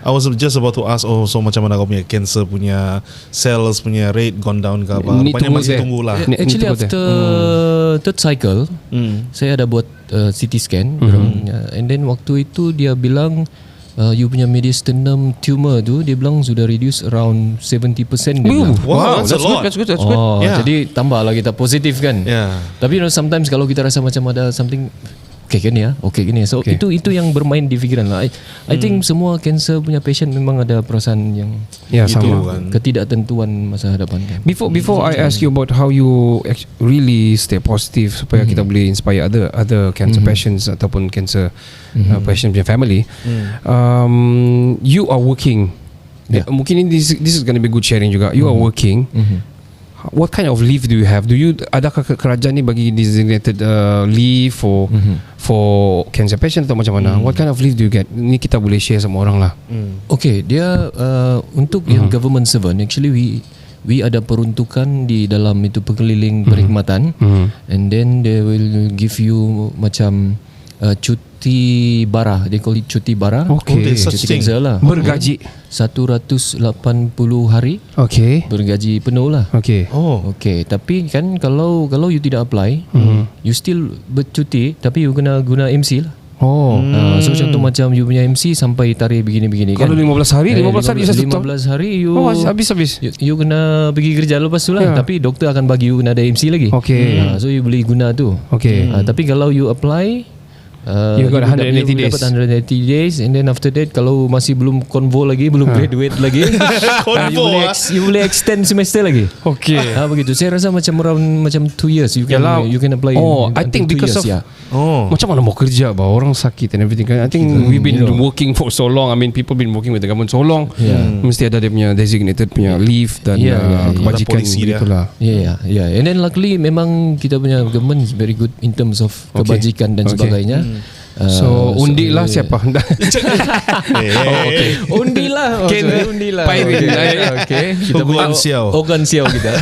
Speaker 3: I was just about to ask, so macam mana kau punya cancer punya cells punya rate gone down ke apa? Rupanya masih tunggu lah.
Speaker 8: Actually after third cycle, saya ada buat CT scan, and then waktu itu dia bilang you punya mediastinum tumor tu dia bilang sudah reduce around 70% dia bilang.
Speaker 3: Wow, that's a lot.
Speaker 1: That's good.
Speaker 8: Jadi tambahlah kita positif kan. Tapi sometimes kalau kita rasa macam ada something okay gini. So itu yang bermain di fikiran lah. I think semua cancer punya patient memang ada perasaan yang
Speaker 1: sama
Speaker 3: kan.
Speaker 8: Ketidaktentuan masa hadapan kan.
Speaker 1: Before I ask you about how you really stay positive supaya kita boleh inspire other cancer patients ataupun cancer patient punya family, you are working. Mungkin this is going to be good sharing juga. You are working. What kind of leave do you have? Adakah kerajaan ni bagi designated leave for cancer patient atau macam mana? What kind of leave do you get? Ni kita boleh share sama orang lah.
Speaker 8: Okay, dia untuk yang government servant, actually we ada peruntukan di dalam itu pengeliling perkhidmatan, and then they will give you macam cuti bara, they call it cuti bara.
Speaker 1: Okay,
Speaker 8: cuti cancel lah.
Speaker 1: Bergaji
Speaker 8: 180 hari.
Speaker 1: Okay.
Speaker 8: Bergaji penuh lah.
Speaker 1: Okay.
Speaker 8: Okay, tapi kan kalau you tidak apply, you still bercuti, tapi you kena guna MC lah. So contoh macam you punya MC sampai tarikh begini-begini kan.
Speaker 1: Kalau 15 hari
Speaker 8: 15 hari you
Speaker 1: habis.
Speaker 8: You kena pergi kerja lepas tu lah. Tapi doktor akan bagi you ada MC lagi.
Speaker 1: Okay.
Speaker 8: So you boleh guna tu.
Speaker 1: Okay.
Speaker 8: Tapi kalau you apply,
Speaker 1: you got 180 days.
Speaker 8: Dapat 180 days, and then after that kalau masih belum convo lagi, belum graduate lagi, you boleh extend semester lagi.
Speaker 1: Okay.
Speaker 8: Begitu. Saya rasa macam around 2 years you can apply.
Speaker 1: I think because of macam mana mau kerja orang sakit and everything kan. I think we've been working for so long. I mean people been working with the government so long. Mesti ada dia punya designated punya leave dan kebajikan gitulah.
Speaker 8: And then luckily memang kita punya government is very good in terms of kebajikan dan sebagainya.
Speaker 1: So undi lah siapa?
Speaker 8: Undi lah. Okay. Kita Ogan Siao kita.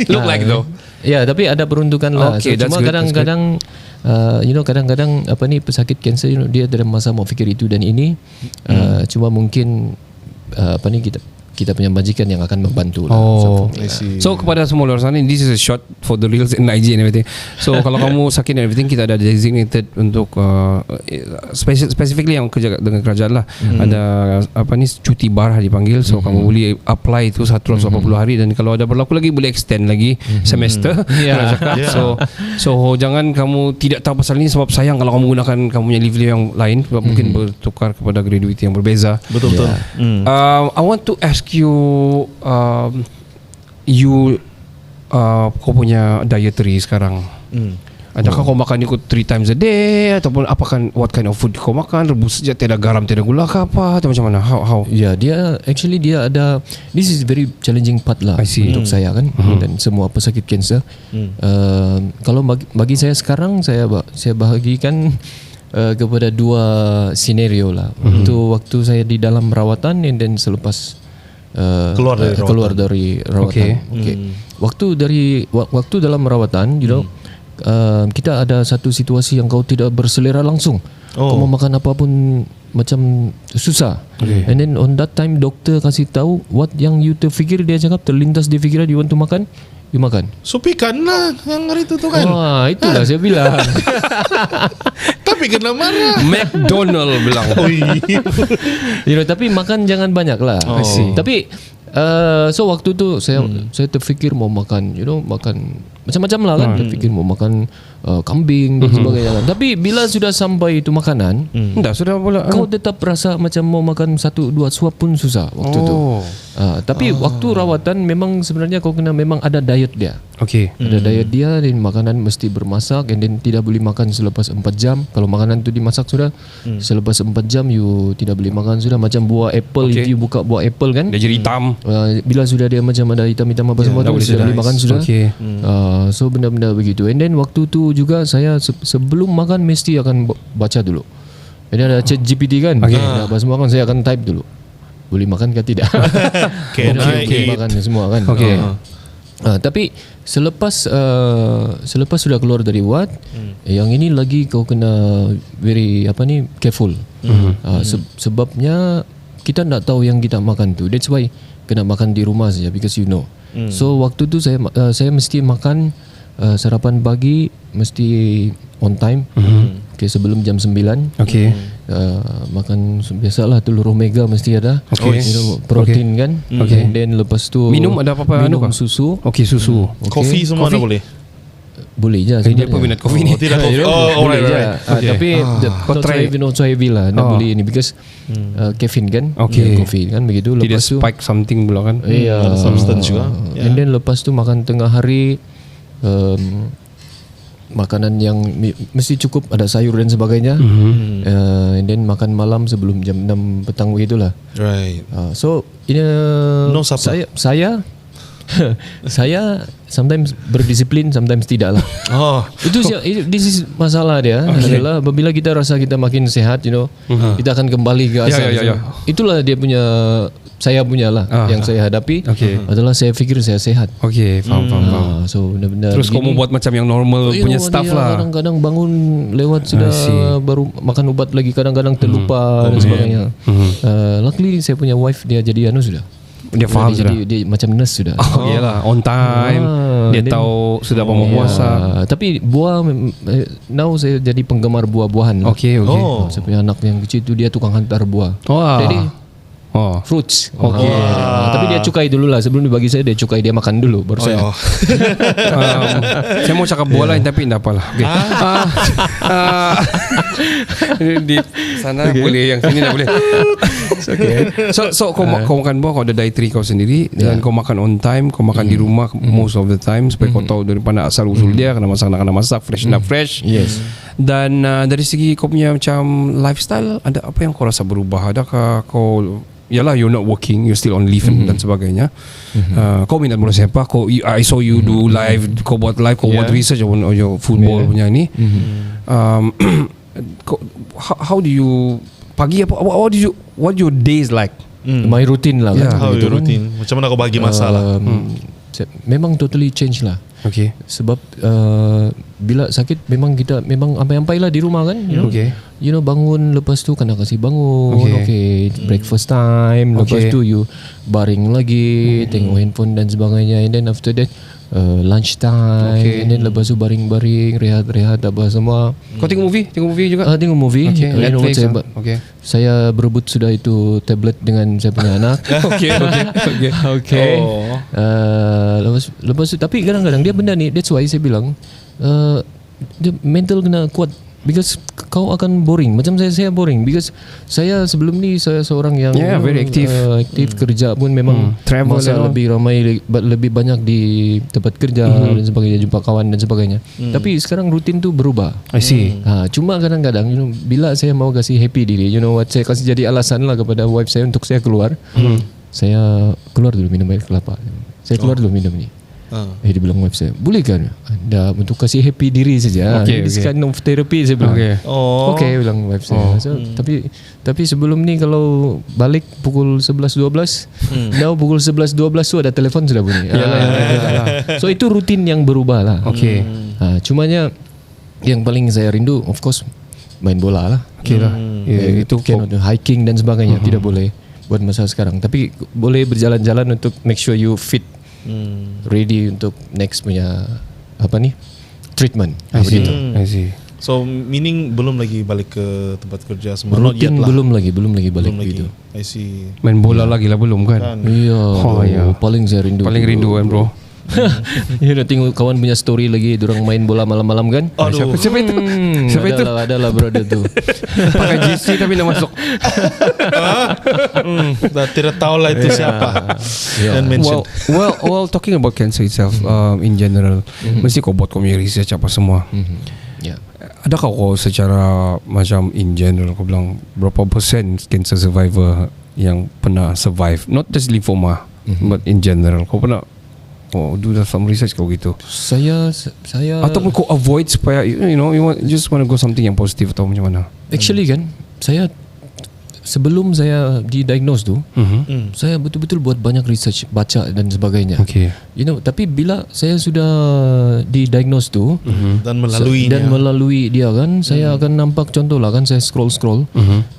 Speaker 1: Look like though.
Speaker 8: Tapi ada peruntukan lah. Cuma kadang-kadang kadang-kadang pesakit kanser dia ada masa mau fikir itu dan ini. Cuma mungkin kita punya majikan yang akan membantu
Speaker 1: Oh,
Speaker 8: lah.
Speaker 1: so kepada semua luar sana, this is a shot for the reels and IG and everything. So kalau kamu sakit and everything, kita ada designated untuk specifically yang kerja dengan kerajaan lah. Ada apa ni, cuti barah dipanggil. So kamu boleh apply itu 180 hari, dan kalau ada berlaku lagi boleh extend lagi semester. So jangan kamu tidak tahu pasal ini, sebab sayang kalau kamu gunakan kamu punya leave yang lain, sebab mungkin bertukar kepada graduity yang berbeza.
Speaker 3: Betul.
Speaker 1: I want to ask you, kau punya dietary sekarang. Adakah kau makan ikut 3 times a day, ataupun apakah what kind of food kau makan? Rebus saja, tiada garam, tiada gula ke apa, atau macam mana? How?
Speaker 8: Ya, dia ada, this is very challenging part lah untuk saya kan, dan semua pesakit kanser. Kalau bagi saya sekarang, saya bahagikan kepada 2 scenario lah. Waktu saya di dalam perawatan, and then selepas keluar dari rawatan. Waktu dalam perawatan, you know, kita ada satu situasi yang kau tidak berselera langsung. Kau mau makan apapun macam susah. And then on that time, doktor kasih tahu what yang you terfikir, dia cakap terlintas di fikiran, you want to makan, you makan.
Speaker 3: Supikan lah yang hari itu tu kan.
Speaker 8: Wah, itulah saya bilang.
Speaker 3: Tapi kena marah.
Speaker 1: McDonald bilang.
Speaker 8: You know, tapi makan jangan banyak lah. Tapi so waktu tu saya terfikir mau makan, you know, makan macam-macam lah kan. Terfikir mau makan kambing dan sebagainya kan. Tapi bila sudah sampai itu makanan,
Speaker 1: sudah pula.
Speaker 8: Kau tetap rasa macam mau makan 1-2 suap pun susah waktu tu. Tapi waktu rawatan memang sebenarnya kau kena memang ada diet dia. Ada diet dia, dan makanan mesti bermasak, and then tidak boleh makan selepas 4 jam. Kalau makanan tu dimasak sudah, selepas 4 jam you tidak boleh makan sudah. Macam buah apple, if you buka buah apple kan,
Speaker 1: dia jadi hitam.
Speaker 8: Bila sudah dia macam ada hitam-hitam apa semua tu, sudah boleh makan sudah. So benda-benda begitu. And then waktu tu juga saya sebelum makan mesti akan baca dulu. Jadi ada chat GPT kan, apa semua kan, saya akan type dulu, boleh makan ke tidak. Okay, makan semua kan. Tapi selepas sudah keluar dari ward, yang ini lagi kau kena very careful. Sebabnya kita tak tahu yang kita makan tu. That's why kena makan di rumah saja, because you know. So waktu tu saya mesti makan sarapan pagi mesti on time. Sebelum jam 9. Makan biasalah telur omega mesti ada. Protein kan. And then lepas tu
Speaker 1: minum ada apa-apa?
Speaker 8: Minum susu.
Speaker 1: Susu.
Speaker 3: Kopi semua ada boleh?
Speaker 8: Boleh je.
Speaker 1: Dia peminat kopi ni.
Speaker 3: Tidak kopi.
Speaker 8: Boleh je. Tapi not so heavy lah. Tak boleh ni, because caffeine kan. Kopi kan begitu.
Speaker 1: Tidak
Speaker 8: Lepas tu
Speaker 1: spike something pula kan.
Speaker 3: Substance juga.
Speaker 8: And then lepas tu makan tengah hari, makanan yang mesti cukup, ada sayur dan sebagainya. And then makan malam sebelum jam 6 petang begitulah.
Speaker 3: Right.
Speaker 8: So
Speaker 3: no supper.
Speaker 8: saya sometimes berdisiplin, sometimes tidak lah. This is masalah dia adalah apabila kita rasa kita makin sehat, you know, kita akan kembali ke asal. Itulah dia punya, saya punya lah yang saya hadapi adalah saya fikir saya sehat. Faham. So benar-benar
Speaker 1: terus kamu buat macam yang normal punya stuff lah.
Speaker 8: Kadang-kadang bangun lewat sudah baru makan ubat lagi, kadang-kadang terlupa dan sebagainya. Luckily saya punya wife dia jadi sudah.
Speaker 1: Dia faham sudah.
Speaker 8: Dia macam nurse sudah.
Speaker 1: Iyalah, on time. Dia tahu sudah apa mau puasa.
Speaker 8: Tapi buah, now saya jadi penggemar buah-buahan. Saya punya anak yang kecil tu dia tukang hantar buah. Jadi fruits. Tapi dia cukai dulu lah. Sebelum dibagi saya, dia cukai, dia makan dulu baru saya.
Speaker 1: Saya mau cakap buah lain tapi tak apalah. Di sana boleh, yang sini tak boleh. So kau makan buah, kau ada dietary kau sendiri, dan kau makan on time, kau makan di rumah most of the time, supaya kau tahu daripada asal usul dia, kena masak, fresh nak fresh. Dan dari segi kau punya macam lifestyle, ada apa yang kau rasa berubah? Adakah kau, yalah, you're not working, you're still on leave dan sebagainya. Kau minat bola sepak, I saw you do live, kau buat live, kau buat research on your football punya ni. How do you pagi apa? What your days like?
Speaker 8: My routine lah.
Speaker 3: How your routine? Macam mana kau bagi masalah?
Speaker 8: Memang totally change lah.
Speaker 1: Okay.
Speaker 8: Sebab bila sakit memang kita memang ampai-ampai lah di rumah kan, you know.
Speaker 1: Okay.
Speaker 8: You know, bangun, lepas tu kena kasih bangun.
Speaker 1: Okay.
Speaker 8: Breakfast time. Lepas
Speaker 1: Okay.
Speaker 8: tu you baring lagi, tengok handphone dan sebagainya. And then after that lunch time.
Speaker 1: Okay.
Speaker 8: And then lepas tu baring-baring, rehat-rehat apa semua.
Speaker 1: Kau tengok movie? Tengok movie juga?
Speaker 8: Tengok movie.
Speaker 1: Okay.
Speaker 8: You know what
Speaker 1: Netflix
Speaker 8: saya,
Speaker 1: lah. Okay.
Speaker 8: saya berebut sudah itu tablet dengan saya punya anak.
Speaker 1: Okay.
Speaker 8: Okay. Lepas tu, tapi kadang-kadang dia benda ni, that's why saya bilang dia mental kena kuat, because kau akan boring. Macam saya boring because saya sebelum ni saya seorang yang
Speaker 1: very active.
Speaker 8: aktif kerja pun memang
Speaker 1: Travel
Speaker 8: masa
Speaker 1: and all.
Speaker 8: lebih ramai, lebih banyak di tempat kerja dan sebagainya, jumpa kawan dan sebagainya. Tapi sekarang rutin tu berubah.
Speaker 1: I see.
Speaker 8: Cuma kadang-kadang, you know, bila saya mau kasih happy diri, you know what, saya kasih jadi alasan lah kepada wife saya untuk saya keluar. Saya keluar dulu minum air kelapa. Saya keluar dulu minum ni. Dia bilang wife saya, boleh kan anda untuk kasih happy diri saja.
Speaker 1: Okay,
Speaker 8: This
Speaker 1: okay.
Speaker 8: kind of therapy, saya bilang.
Speaker 1: Okay.
Speaker 8: Okay, bilang wife saya. So, tapi sebelum ni kalau balik pukul 11-12, now pukul 11-12 tu ada telefon sudah bunyi. So itu rutin yang berubah lah.
Speaker 1: Okay.
Speaker 8: Cumanya yang paling saya rindu, of course, main bola lah.
Speaker 1: Okay lah.
Speaker 8: Itu hiking dan sebagainya tidak boleh buat masa sekarang. Tapi boleh berjalan-jalan untuk make sure you fit, ready untuk next punya treatment.
Speaker 1: I see.
Speaker 3: So meaning belum lagi balik ke tempat kerja semua. Not yet
Speaker 8: Rutin
Speaker 3: lah.
Speaker 8: belum lagi balik
Speaker 3: Belum lagi.
Speaker 8: gitu.
Speaker 3: I see.
Speaker 1: Main bola lagi lah belum kan?
Speaker 8: Iya. Paling saya rindu.
Speaker 1: Paling rindu kan bro.
Speaker 8: You dah tengok kawan punya story lagi, dorang main bola malam-malam kan?
Speaker 3: Aduh.
Speaker 1: Siapa itu? Siapa itu?
Speaker 8: Adalah brother tu.
Speaker 1: Pakai JC tapi nak masuk.
Speaker 3: Dah tidak tahu lah itu siapa. Dan mention.
Speaker 1: Well, talking about cancer itself, in general, mesti kau buat kau punya research apa semua.
Speaker 8: Yeah.
Speaker 1: Adakah kau secara macam in general kau bilang berapa persen cancer survivor yang pernah survive, not just lymphoma, but in general kau pernah do some research kau gitu?
Speaker 8: Saya
Speaker 1: Ataupun kau avoid supaya you just want to go something yang positif atau macam mana?
Speaker 8: actually kan, saya sebelum saya didiagnose tu, saya betul-betul buat banyak research, baca dan sebagainya.
Speaker 1: Okay.
Speaker 8: You know, tapi bila saya sudah didiagnose tu
Speaker 3: Dan melalui
Speaker 8: melalui dia kan, saya akan nampak, contoh lah kan, saya scroll,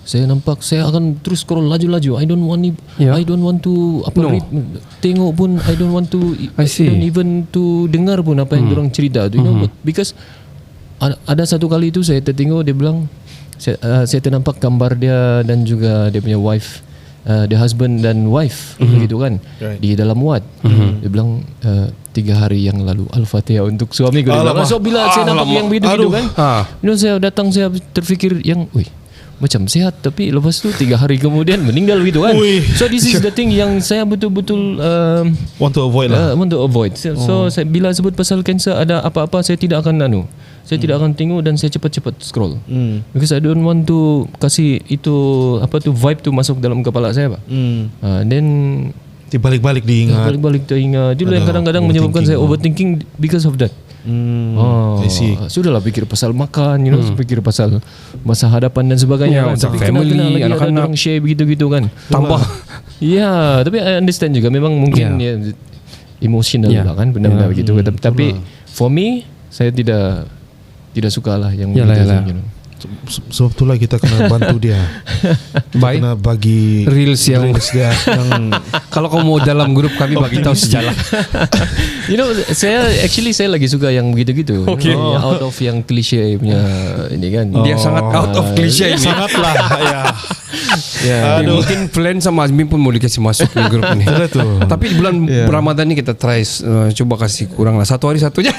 Speaker 8: saya nampak saya akan terus scroll laju-laju. I don't want to tengok pun, I don't want to don't even to dengar pun apa yang orang cerita tu, you know, because ada satu kali itu saya tertengok, dia bilang saya ternampak gambar dia dan juga dia punya wife, the husband dan wife gitu kan, di dalam ward. Dia bilang 3 hari yang lalu Al-Fatihah untuk suamiku. Dia bilang, so bila saya nampak yang begitu kan, you know, saya datang, saya terfikir yang macam sehat, tapi lepas tu 3 hari kemudian meninggal gitu kan. So this is the thing yang saya betul-betul
Speaker 3: want to avoid lah.
Speaker 8: want to avoid. So saya, bila sebut pasal cancer, ada apa-apa saya tidak akan saya tidak akan tengok dan saya cepat-cepat scroll. Because I don't want to kasih itu vibe tu masuk dalam kepala saya, Pak. Then
Speaker 3: Balik-balik diingat.
Speaker 8: balik-balik teringat. Itu yang kadang-kadang menyebabkan saya overthinking because of that.
Speaker 3: I see.
Speaker 8: Sudahlah pikir pasal makan, you know, pikir pasal masa hadapan dan sebagainya.
Speaker 1: Macam
Speaker 8: Tapi
Speaker 1: family,
Speaker 8: kena lagi
Speaker 1: anak-anak.
Speaker 8: ada orang share begitu-gitu kan.
Speaker 1: Tambah.
Speaker 8: Ya, tapi I understand juga. Memang mungkin emotional lah kan, benda-benda begitu. Tapi for me, saya tidak suka lah yang begitu. You know.
Speaker 3: Sebab itulah kita kena bantu dia.
Speaker 1: Baik.
Speaker 3: Kena bagi
Speaker 1: Reels yang
Speaker 3: dia yang
Speaker 1: kalau kau mau dalam grup kami bagi tahu sejalan.
Speaker 8: You know, saya lagi suka yang begitu-gitu.
Speaker 1: Okay.
Speaker 8: Yang out of yang klise punya ini kan.
Speaker 1: Dia sangat out of cliche ini.
Speaker 3: sangatlah ya.
Speaker 1: Mungkin plan sama Azmin pun mau dikasih masuk ke grup ini. Tapi di bulan Ramadan ni kita try coba kasih kurang lah 1 hari 1 je.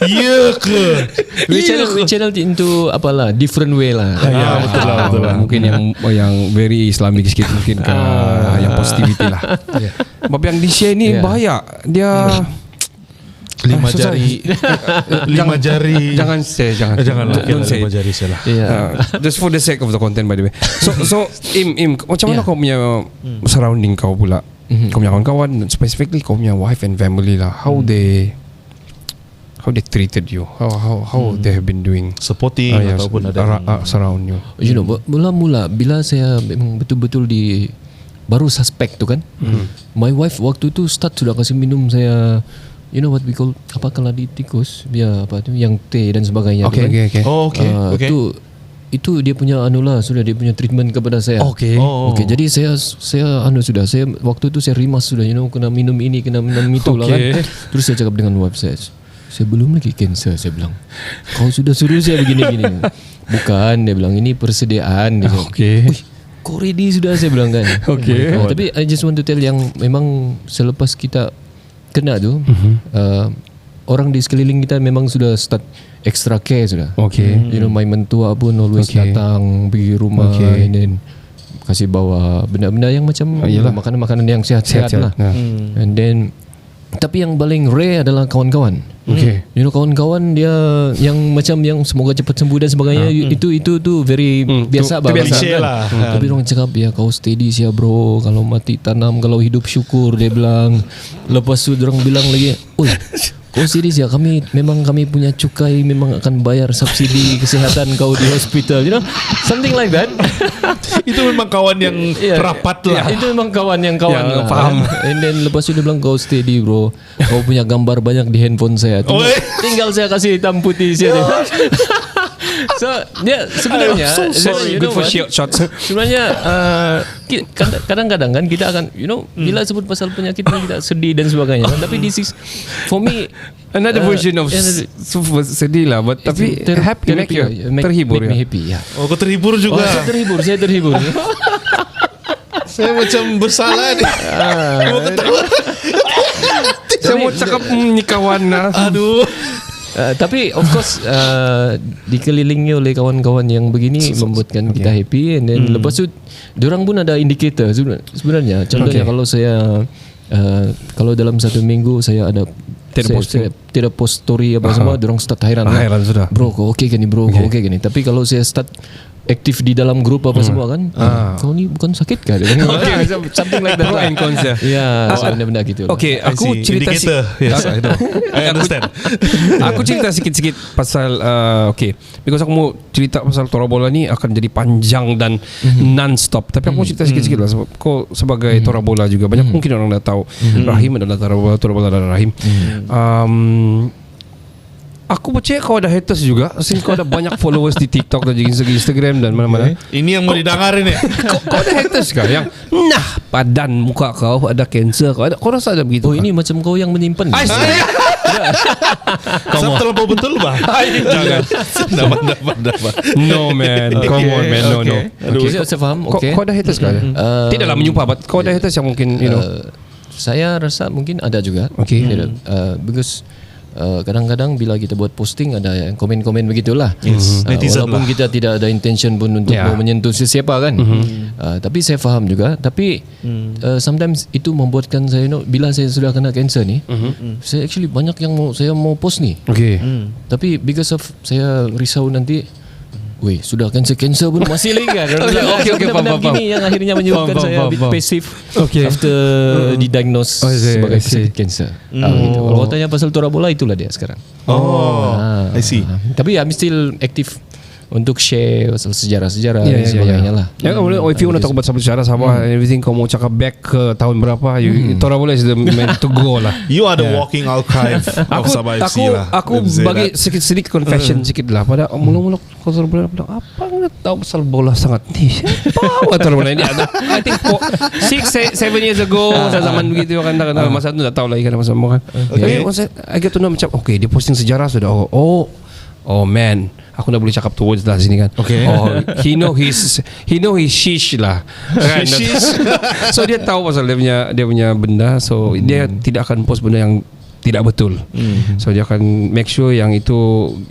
Speaker 3: Ya ke?
Speaker 8: We channel into apalah different way lah.
Speaker 1: Betul lah. Mungkin yang very Islamic sikit, mungkin ke yang positivity lah. Sebab yang di share ni bahaya. Dia
Speaker 3: 5 jari. 5 jari.
Speaker 1: Jangan say,
Speaker 3: Janganlah.
Speaker 1: Don't say.
Speaker 3: 5 jari saya lah.
Speaker 1: Just for the sake of the content, by the way. So Im, macam mana kau punya surrounding kau pula? Kau punya kawan-kawan, specifically kau punya wife and family lah. How they treated you? How they have been doing?
Speaker 3: Supporting ataupun ada
Speaker 1: surround you.
Speaker 8: You know, mula-mula bila saya memang betul-betul baru suspek tu kan. My wife waktu tu start sudah kasih minum saya you know what we call apa keladi tikus, dia apa tu yang T dan sebagainya.
Speaker 1: Okay.
Speaker 3: Oh, okay. Okay.
Speaker 8: Itu dia punya sudah dia punya treatment kepada saya.
Speaker 1: Okay.
Speaker 8: Okay, jadi saya saya waktu itu saya rimas sudah, kena minum ini, kena minum itu lah kan. Terus saya cakap dengan wife saya belum lagi cancer, saya bilang. Kau sudah suruh saya begini-gini. Bukan, dia bilang ini persediaan. Dia bilang, kau ready sudah, saya bilang kan. Okay. Tapi I just want to tell yang memang selepas kita kena tu, orang di sekeliling kita memang sudah start extra care sudah. Okay. My mentua pun always datang pergi rumah and then kasih bawa benda-benda yang macam makanan-makanan yang sihat-sihat lah. And then tapi yang paling rare adalah kawan-kawan. Okay. Kawan-kawan dia yang macam yang semoga cepat sembuh dan sebagainya. Itu tu very biasa banget. Tapi orang cakap kau steady sia bro. Kalau mati tanam, kalau hidup syukur, dia bilang. Lepas tu orang bilang lagi, oi, kau serius ya, kami punya cukai memang akan bayar subsidi kesihatan kau di hospital, something like that.
Speaker 3: Itu memang kawan yang rapat lah.
Speaker 8: Itu memang kawan yang paham. And then lepas itu dia bilang kau steady bro, kau punya gambar banyak di handphone saya. Tinggal saya kasih hitam putih saja. So dia sebenarnya
Speaker 1: good for shots.
Speaker 8: Sebenarnya kadang-kadang kan kita akan bila sebut pasal penyakit kita sedih dan sebagainya. Tapi this is for me
Speaker 1: another version of sedih lah, but tapi happy, terhibur
Speaker 8: make me happy.
Speaker 3: Oh, kau terhibur juga.
Speaker 8: Saya terhibur.
Speaker 3: Saya macam bersalah ni. Mau ketawa.
Speaker 1: Saya mau cakap ni kawan lah.
Speaker 3: Aduh.
Speaker 8: Tapi of course dikelilingi oleh kawan-kawan yang begini membuatkan kita happy. And then lepas tu diorang pun ada indikator sebenarnya. Contohnya kalau saya kalau dalam satu minggu saya ada tidak post story apa semua, diorang start heran
Speaker 1: sudah.
Speaker 8: Bro kau okay kan ni bro, kau okay kan ni. Tapi kalau saya start aktif di dalam grup apa semua kan, kau ni bukan sakit kan? Something like that.
Speaker 1: Pro and cons ya.
Speaker 8: Benda-benda gitu.
Speaker 1: Okay, aku cerita
Speaker 3: yes, I know. I understand.
Speaker 1: Aku cerita sikit-sikit pasal because aku mau cerita pasal Tora Bola ni akan jadi panjang dan non-stop. Tapi aku mau cerita sikit-sikit lah. Kau sebagai Tora Bola juga, banyak mungkin orang dah tahu Rahim adalah Tora Bola dan Rahim. Aku percaya kau ada haters juga. Since kau ada banyak followers di TikTok dan Instagram dan mana-mana.
Speaker 3: Ini yang mau didengarin ya.
Speaker 1: Kau ada haters kah yang padan muka kau, ada cancer kau, kau rasa ada begitu?
Speaker 8: Ini macam kau yang menyimpan.
Speaker 3: Kau terlalu betul bah.
Speaker 1: Jangan.
Speaker 3: Dapat.
Speaker 1: No man. Come on man. No.
Speaker 8: Okay, saya faham. Okay.
Speaker 1: Kau ada haters kah? Tidaklah menyumpah, but kau ada haters yang mungkin
Speaker 8: saya rasa mungkin ada juga.
Speaker 1: Okay.
Speaker 8: Because kadang-kadang bila kita buat posting ada yang komen-komen begitulah. Walaupun kita tidak ada intention pun untuk mau menyentuh sesiapa kan. Tapi saya faham juga. Tapi sometimes itu membuatkan saya bila saya sudah kena cancer ni, saya actually banyak yang saya mau post ni.
Speaker 1: Okay.
Speaker 8: Tapi because of saya risau nanti, sudah cancer pun masih lagi kan. Okay, faham. Gini yang akhirnya menyebabkan saya a bit passive after didiagnose sebagai pesakit cancer. Gitu. Kalau tanya pasal Tora Bola, itulah dia sekarang.
Speaker 3: I see.
Speaker 8: Tapi I'm still active untuk share pasal sejarah-sejarah dan sebagainya lah.
Speaker 1: If you want to talk about sejarah Sabah and everything, kau mau cakap back ke tahun berapa, Tora Bola is the man to go lah.
Speaker 3: You are the walking archive of Sabah FC lah.
Speaker 1: Aku bagi sedikit confession sikit lah. Pada mula-mula kau Tora Bola bilang, apa nak tahu pasal bola sangat ni? Siapa Tora Bola ini? I think 6-7 years ago, zaman begitu kan, masa tu tak tahu lagi kan masa semua kan. Tapi I get to know macam, okay, dia posting sejarah sudah. Oh man, aku dah boleh cakap two words lah sini kan. Okay. He know his shish lah. Kan? So dia tahu pasal dia punya benda. So dia tidak akan post benda yang tidak betul. So dia akan make sure yang itu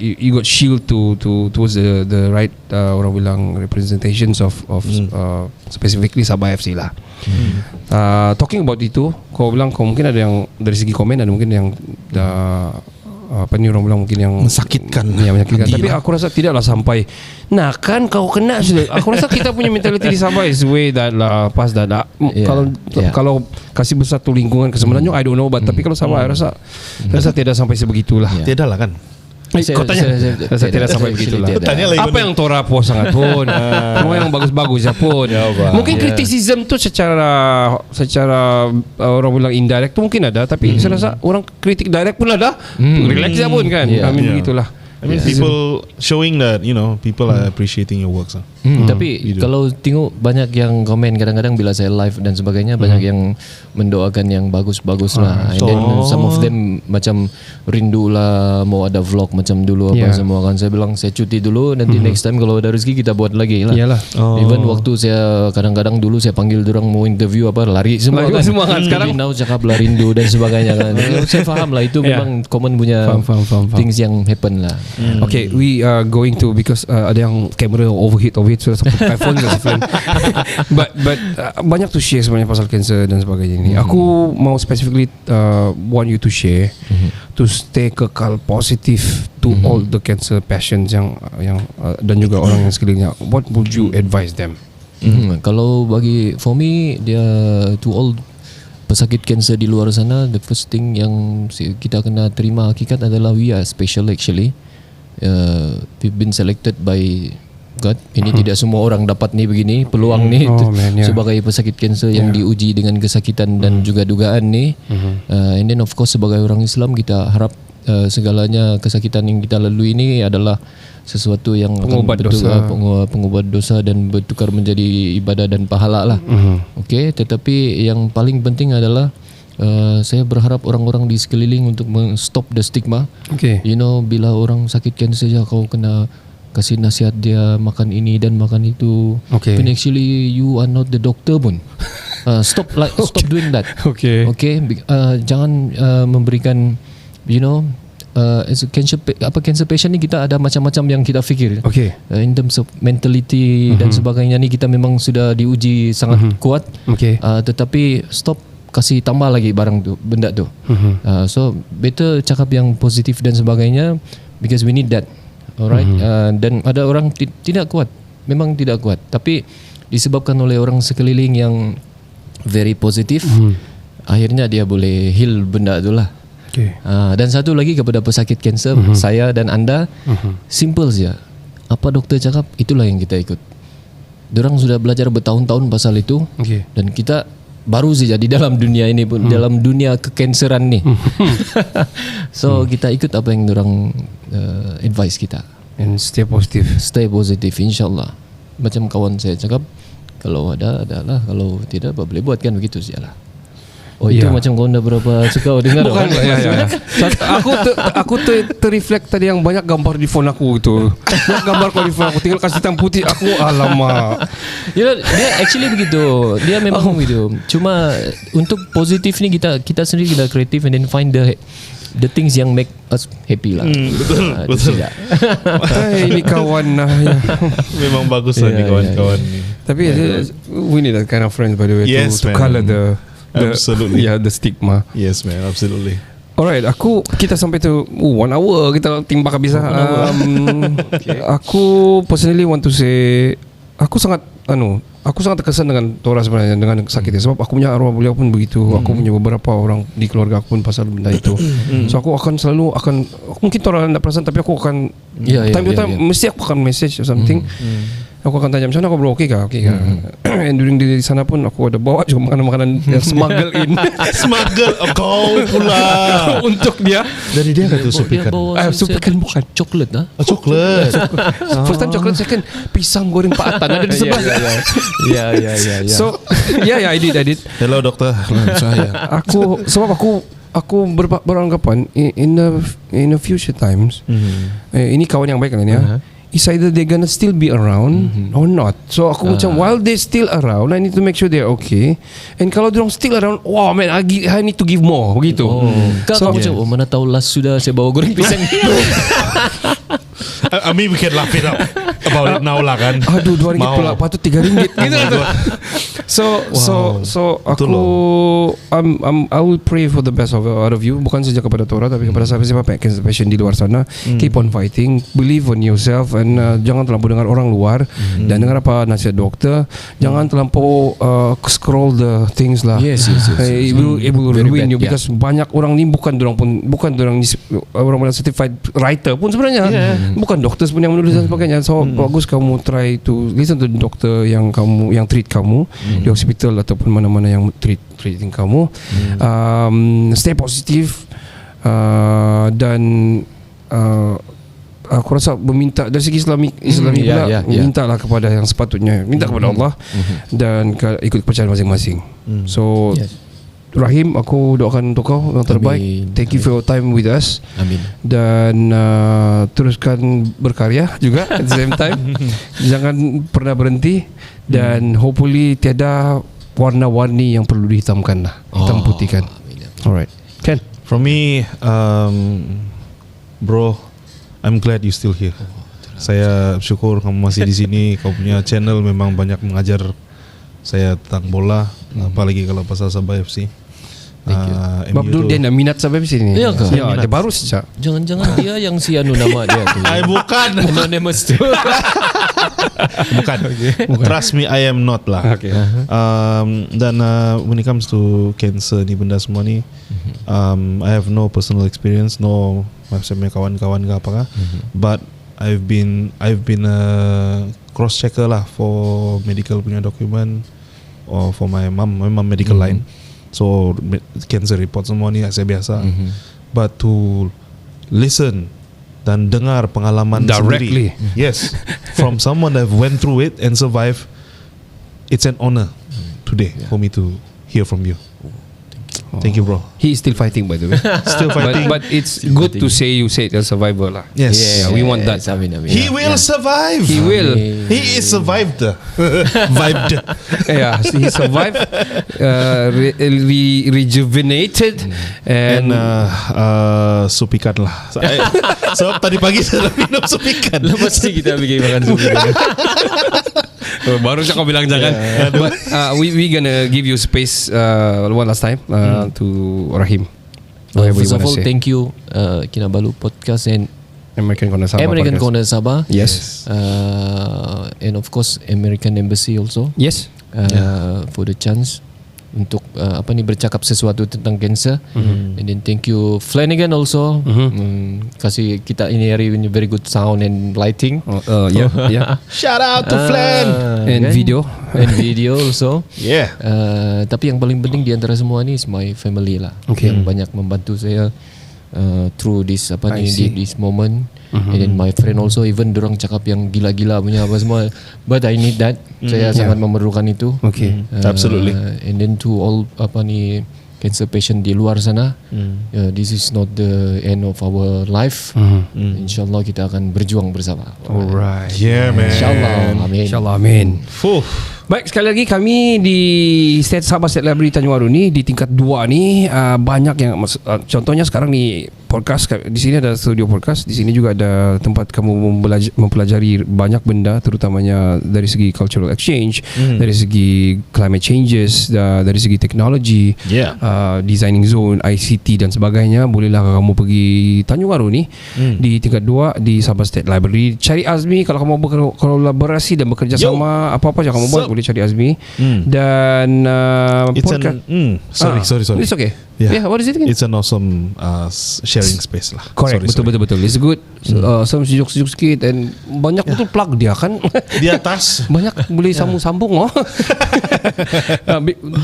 Speaker 1: you got shield towards the right orang bilang representations of specifically Sabah FC lah. Talking about itu, kau bilang kau mungkin ada yang dari segi komen, ada mungkin yang apa ni orang bilang mungkin yang
Speaker 3: mensakitkan.
Speaker 1: Tapi aku rasa tidaklah sampai kan kau kena sudah. Aku rasa kita punya mentality di Sabah is way that lah, pas dah. Kalau kasih bersatu lingkungan ke sebenarnya I don't know, but tapi kalau Sabah I rasa tidak sampai sebegitulah.
Speaker 3: Tidak lah kan.
Speaker 1: Kau tanya. Saya tidak sampai begitulah.
Speaker 3: Tanya lagi.
Speaker 1: Apa yang Tora puas sangat pun, semua yang bagus-bagus ya pun. Mungkin kritisism tu secara orang bilang indirect tu mungkin ada, tapi saya rasa orang kritik direct pun ada. Relax je pun kan. I mean begitulah.
Speaker 3: I mean, people showing that, you know, people are appreciating your work.
Speaker 8: Tapi kalau tengok banyak yang komen kadang-kadang bila saya live dan sebagainya, banyak yang mendoakan yang bagus-bagus lah. And then some of them macam rindu lah mau ada vlog macam dulu apa semua kan. Saya bilang saya cuti dulu, nanti next time kalau ada rezeki kita buat lagi lah.
Speaker 1: Iyalah.
Speaker 8: Even waktu saya kadang-kadang dulu saya panggil dorang mau interview apa, lari semua kan.
Speaker 1: Semua kan. Sekarang
Speaker 8: now cakap lah rindu dan sebagainya kan. Saya faham lah itu memang common punya
Speaker 1: faham.
Speaker 8: things yang happen lah.
Speaker 1: Okay, we are going to, because ada yang kamera overheat so iPhone but banyak to share sebenarnya pasal cancer dan sebagainya ni. Aku mau specifically want you to share to stay kekal positif to all the cancer patients yang dan juga orang yang sekelilingnya. What would you advise them?
Speaker 8: Kalau bagi for me, dia to all pesakit kanser di luar sana, the first thing yang kita kena terima hakikat adalah we are special actually. We've been selected by God. Ini tidak semua orang dapat ni begini peluang ni sebagai pesakit kanser yang diuji dengan kesakitan dan juga dugaan ni. And then of course sebagai orang Islam kita harap segalanya kesakitan yang kita lalui ini adalah sesuatu yang pengubat dosa dan bertukar menjadi ibadah dan pahala lah. Okay, tetapi yang paling penting adalah saya berharap orang-orang di sekeliling untuk stop the stigma. You know, bila orang sakit kanser saja kau kena kasih nasihat dia makan ini dan makan itu. When actually you are not the doctor pun. Stop doing that. Jangan memberikan, you know, as a cancer patient ni kita ada macam-macam yang kita fikir. In terms of mentality dan sebagainya ni kita memang sudah diuji sangat kuat. Tetapi stop kasih tambah lagi benda tu. So better cakap yang positif dan sebagainya, because we need that. Alright, dan ada orang tidak kuat, memang tidak kuat, tapi disebabkan oleh orang sekeliling yang very positif, akhirnya dia boleh heal benda tu lah. Dan satu lagi kepada pesakit kanser, saya dan anda, simple saja. Apa doktor cakap, itulah yang kita ikut. Diorang sudah belajar bertahun-tahun pasal itu, dan kita baru saja di dalam dunia ini pun, dalam dunia kekanseran ni. So kita ikut apa yang diorang advice kita.
Speaker 1: And stay positive,
Speaker 8: insyaAllah. Macam kawan saya cakap, kalau ada adalah, kalau tidak boleh buat kan, begitu sajalah. Itu macam kau dah berapa suka dengar.
Speaker 1: Bukan, aku terreflect tadi yang banyak gambar di phone aku itu. Banyak gambar kau di phone aku, tinggal kasih hitam putih, aku alamak.
Speaker 8: You know, dia actually begitu. Dia memang begitu. Cuma untuk positif ni kita sendiri kita kreatif and then find the things yang make us happy lah.
Speaker 3: Betul.
Speaker 1: Ini kawan lah.
Speaker 3: Memang bagus lah ni kawan-kawan ni.
Speaker 1: Tapi we need that kind of friends by the way, to color
Speaker 3: absolutely.
Speaker 1: The stigma.
Speaker 3: Yes man, absolutely.
Speaker 1: Alright, kita sampai to 1 hour kita timbang habis. Aku personally want to say, aku sangat terkesan dengan Tora sebenarnya, dengan sakitnya, sebab aku punya arwah beliau pun begitu. Aku punya beberapa orang di keluarga aku pun pasal benda itu. So aku akan selalu mungkin Tora tidak perasan, tapi aku akan time to time mesti aku akan message or something. Aku akan tanya, macam mana kau bro, okay kah? And during di sana pun aku ada bawa juga makanan-makanan yang smuggle in.
Speaker 3: Smuggle kau pula
Speaker 1: untuk dia.
Speaker 3: Dari dia kata sup ikan.
Speaker 1: Sup ikan bukan
Speaker 8: coklat lah.
Speaker 3: Coklat.
Speaker 1: First time coklat, second pisang goreng Pak Atan ada di sebelah.
Speaker 8: Ya.
Speaker 1: So I did.
Speaker 3: Hello doktor.
Speaker 1: Sebab aku beranggapan in the future times, ini kawan yang baik kan ya. It's either they're gonna still be around or not. So aku macam, while they still around, I need to make sure they're okay. And kalau diorang still around, wow man, I need to give more, begitu.
Speaker 8: So macam, mana tahu last sudah saya bawa goreng pisang.
Speaker 3: I mean we can laugh it up about it now lah kan.
Speaker 1: Aduh, RM2
Speaker 3: Mau.
Speaker 1: pula, patut RM3 gitu lah. So
Speaker 3: Betul
Speaker 1: aku I will pray for the best of out of you, bukan saja kepada Torah tapi kepada siapa-siapa cancer patient di luar sana. Keep on fighting, believe on yourself, and jangan terlampau dengar orang luar dan dengar apa nasihat doktor. Jangan terlampau scroll the things lah.
Speaker 8: Yes.
Speaker 1: It will
Speaker 8: Very
Speaker 1: ruin
Speaker 8: bad,
Speaker 1: you because banyak orang ni bukan orang certified writer pun sebenarnya, bukan doktor pun yang menulis dan sebagainya. So bagus kamu try to listen to doktor yang treat kamu di hospital ataupun mana-mana yang treating kamu. Stay positive, dan aku rasa meminta dari segi Islami pula, mintalah kepada yang sepatutnya, minta kepada Allah dan ikut kepercayaan masing-masing. So Rahim, aku doakan untuk kau yang terbaik. Thank you for your time with us.
Speaker 8: Amin.
Speaker 1: Dan teruskan berkarya juga at the same time. Jangan pernah berhenti. Dan hopefully tiada warna-warni yang perlu dihitamkan lah, hitam putihkan. Alright, Ken.
Speaker 3: From me, bro, I'm glad you still here. Saya bersyukur kamu masih di sini. Kau punya channel memang banyak mengajar saya tentang bola, apalagi kalau pasal Sabah FC.
Speaker 1: Sebab dulu dia nak minat sampai di sini.
Speaker 8: Ya ke?
Speaker 1: Ya, dia baru sejak.
Speaker 8: Jangan-jangan dia yang si anu nama dia tu.
Speaker 3: Bukan.
Speaker 8: Anonymous tu.
Speaker 3: Bukan. Trust me, I am not lah.
Speaker 1: Okay.
Speaker 3: Dan when it comes to cancer ni benda semua ni, I have no personal experience, no macam kawan-kawan ke apa kah. But I've been a cross checker lah for medical punya dokumen, or for my mom medical line. So cancer report semua ni saya biasa. But to listen dan dengar pengalaman
Speaker 1: directly
Speaker 3: sendiri, yes, from someone that went through it and survived, it's an honor today for me to hear from you. Thank you, bro.
Speaker 1: He is still fighting, by the way.
Speaker 3: Still fighting.
Speaker 1: But it's good to say you said a survivor lah.
Speaker 3: Yes.
Speaker 1: Yeah, we want that.
Speaker 8: Amin.
Speaker 3: He will survive.
Speaker 1: He will.
Speaker 3: He is survived. Vibed.
Speaker 1: Yeah, he survived, rejuvenated, and
Speaker 3: sup ikan lah. Sebab tadi pagi saya minum sup ikan.
Speaker 8: Lepas ni kita pergi makan sup ikan.
Speaker 1: baru saja kau bilang jangan. But we gonna give you space one last time to Rahim.
Speaker 8: First of all, thank you Kinabalu Podcast and
Speaker 1: American Corner Sabah.
Speaker 8: American Corner Sabah.
Speaker 1: Yes.
Speaker 8: And of course American Embassy also.
Speaker 1: Yes.
Speaker 8: For the chance untuk bercakap sesuatu tentang cancer. And then thank you Flanagan also. Kasih kita ini hari ini very good sound and lighting.
Speaker 1: Yeah.
Speaker 3: Shout out to Flan.
Speaker 1: And video.
Speaker 8: And video also.
Speaker 3: Yeah.
Speaker 8: Tapi yang paling penting di antara semua ni is my family lah. Yang banyak membantu saya through this this moment. And then my friend also, even dorang cakap yang gila-gila punya apa semua, but I need that. Saya sangat memerlukan itu.
Speaker 1: Okay.
Speaker 3: Absolutely.
Speaker 8: And then to all cancer patient di luar sana, this is not the end of our life. InsyaAllah kita akan berjuang bersama.
Speaker 1: Alright.
Speaker 3: Yeah, man.
Speaker 8: InsyaAllah. Amin.
Speaker 1: InsyaAllah. Amin. Baik, sekali lagi kami di Sabah State Library Tanjung Waru ni di tingkat 2 ni banyak yang contohnya sekarang ni podcast di sini ada studio podcast, di sini juga ada tempat kamu mempelajari banyak benda terutamanya dari segi cultural exchange, dari segi climate changes, dari segi teknologi, designing zone, ICT dan sebagainya. Bolehlah kamu pergi Tanjung Waru ni di tingkat 2 di Sabah State Library. Cari Azmi kalau kamu kolaborasi dan bekerja sama apa-apa yang kamu buat, boleh cari Azmi. Dan podcast
Speaker 3: sorry.
Speaker 1: It's okay.
Speaker 3: Yeah.
Speaker 1: What is it again?
Speaker 3: It's an awesome sharing space lah.
Speaker 1: Correct. Betul. It's good. Sejuk-sejuk sikit dan banyak betul plug dia kan.
Speaker 3: Di atas
Speaker 1: banyak boleh sambung-sambung.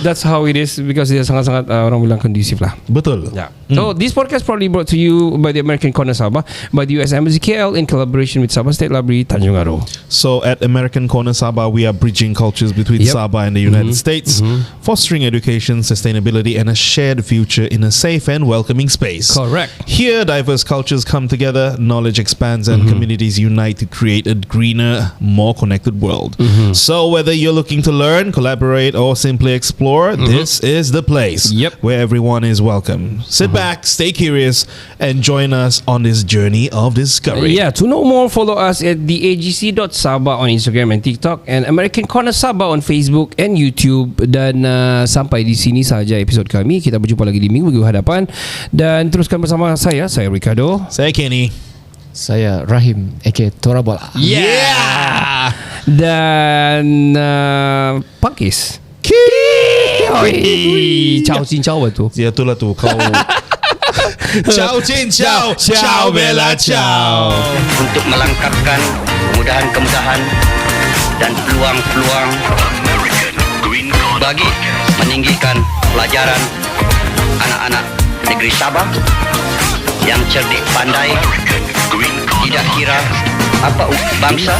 Speaker 1: That's how it is because dia sangat-sangat orang bilang kondusif lah.
Speaker 3: Betul.
Speaker 1: Yeah. So this podcast probably brought to you by the American Corner Sabah, by the US Embassy KL in collaboration with Sabah State Library Tanjung Waru.
Speaker 3: So at American Corner Sabah, we are bridging cultures between Sabah and the United States, fostering education, sustainability, and a shared future in a safe and welcoming space.
Speaker 1: Correct.
Speaker 3: Here, diverse cultures come together, knowledge expands, and communities unite to create a greener, more connected world. So, whether you're looking to learn, collaborate, or simply explore, this is the place where everyone is welcome. Sit back, stay curious, and join us on this journey of discovery.
Speaker 1: To know more, follow us at theagc.sabah on Instagram and TikTok, and American Corner Sabah on Facebook and YouTube. Dan sampai di sini sahaja episod kami. Kita berjumpa lagi di minggu hadapan, dan teruskan bersama saya Ricardo,
Speaker 3: saya Kenny,
Speaker 8: saya Rahim aka Torabola.
Speaker 1: Dan Pakis. Ciao Cin Ciao tu.
Speaker 3: Ya itulah tu kau. Ciao Cin Ciao, ciao Bella ciao.
Speaker 9: Untuk melengkapkan kemudahan-kemudahan dan peluang-peluang bagi meninggikan pelajaran anak-anak negeri Sabah yang cerdik, pandai, tidak kira apa bangsa,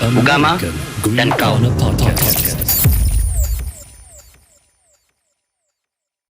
Speaker 9: agama dan kaum.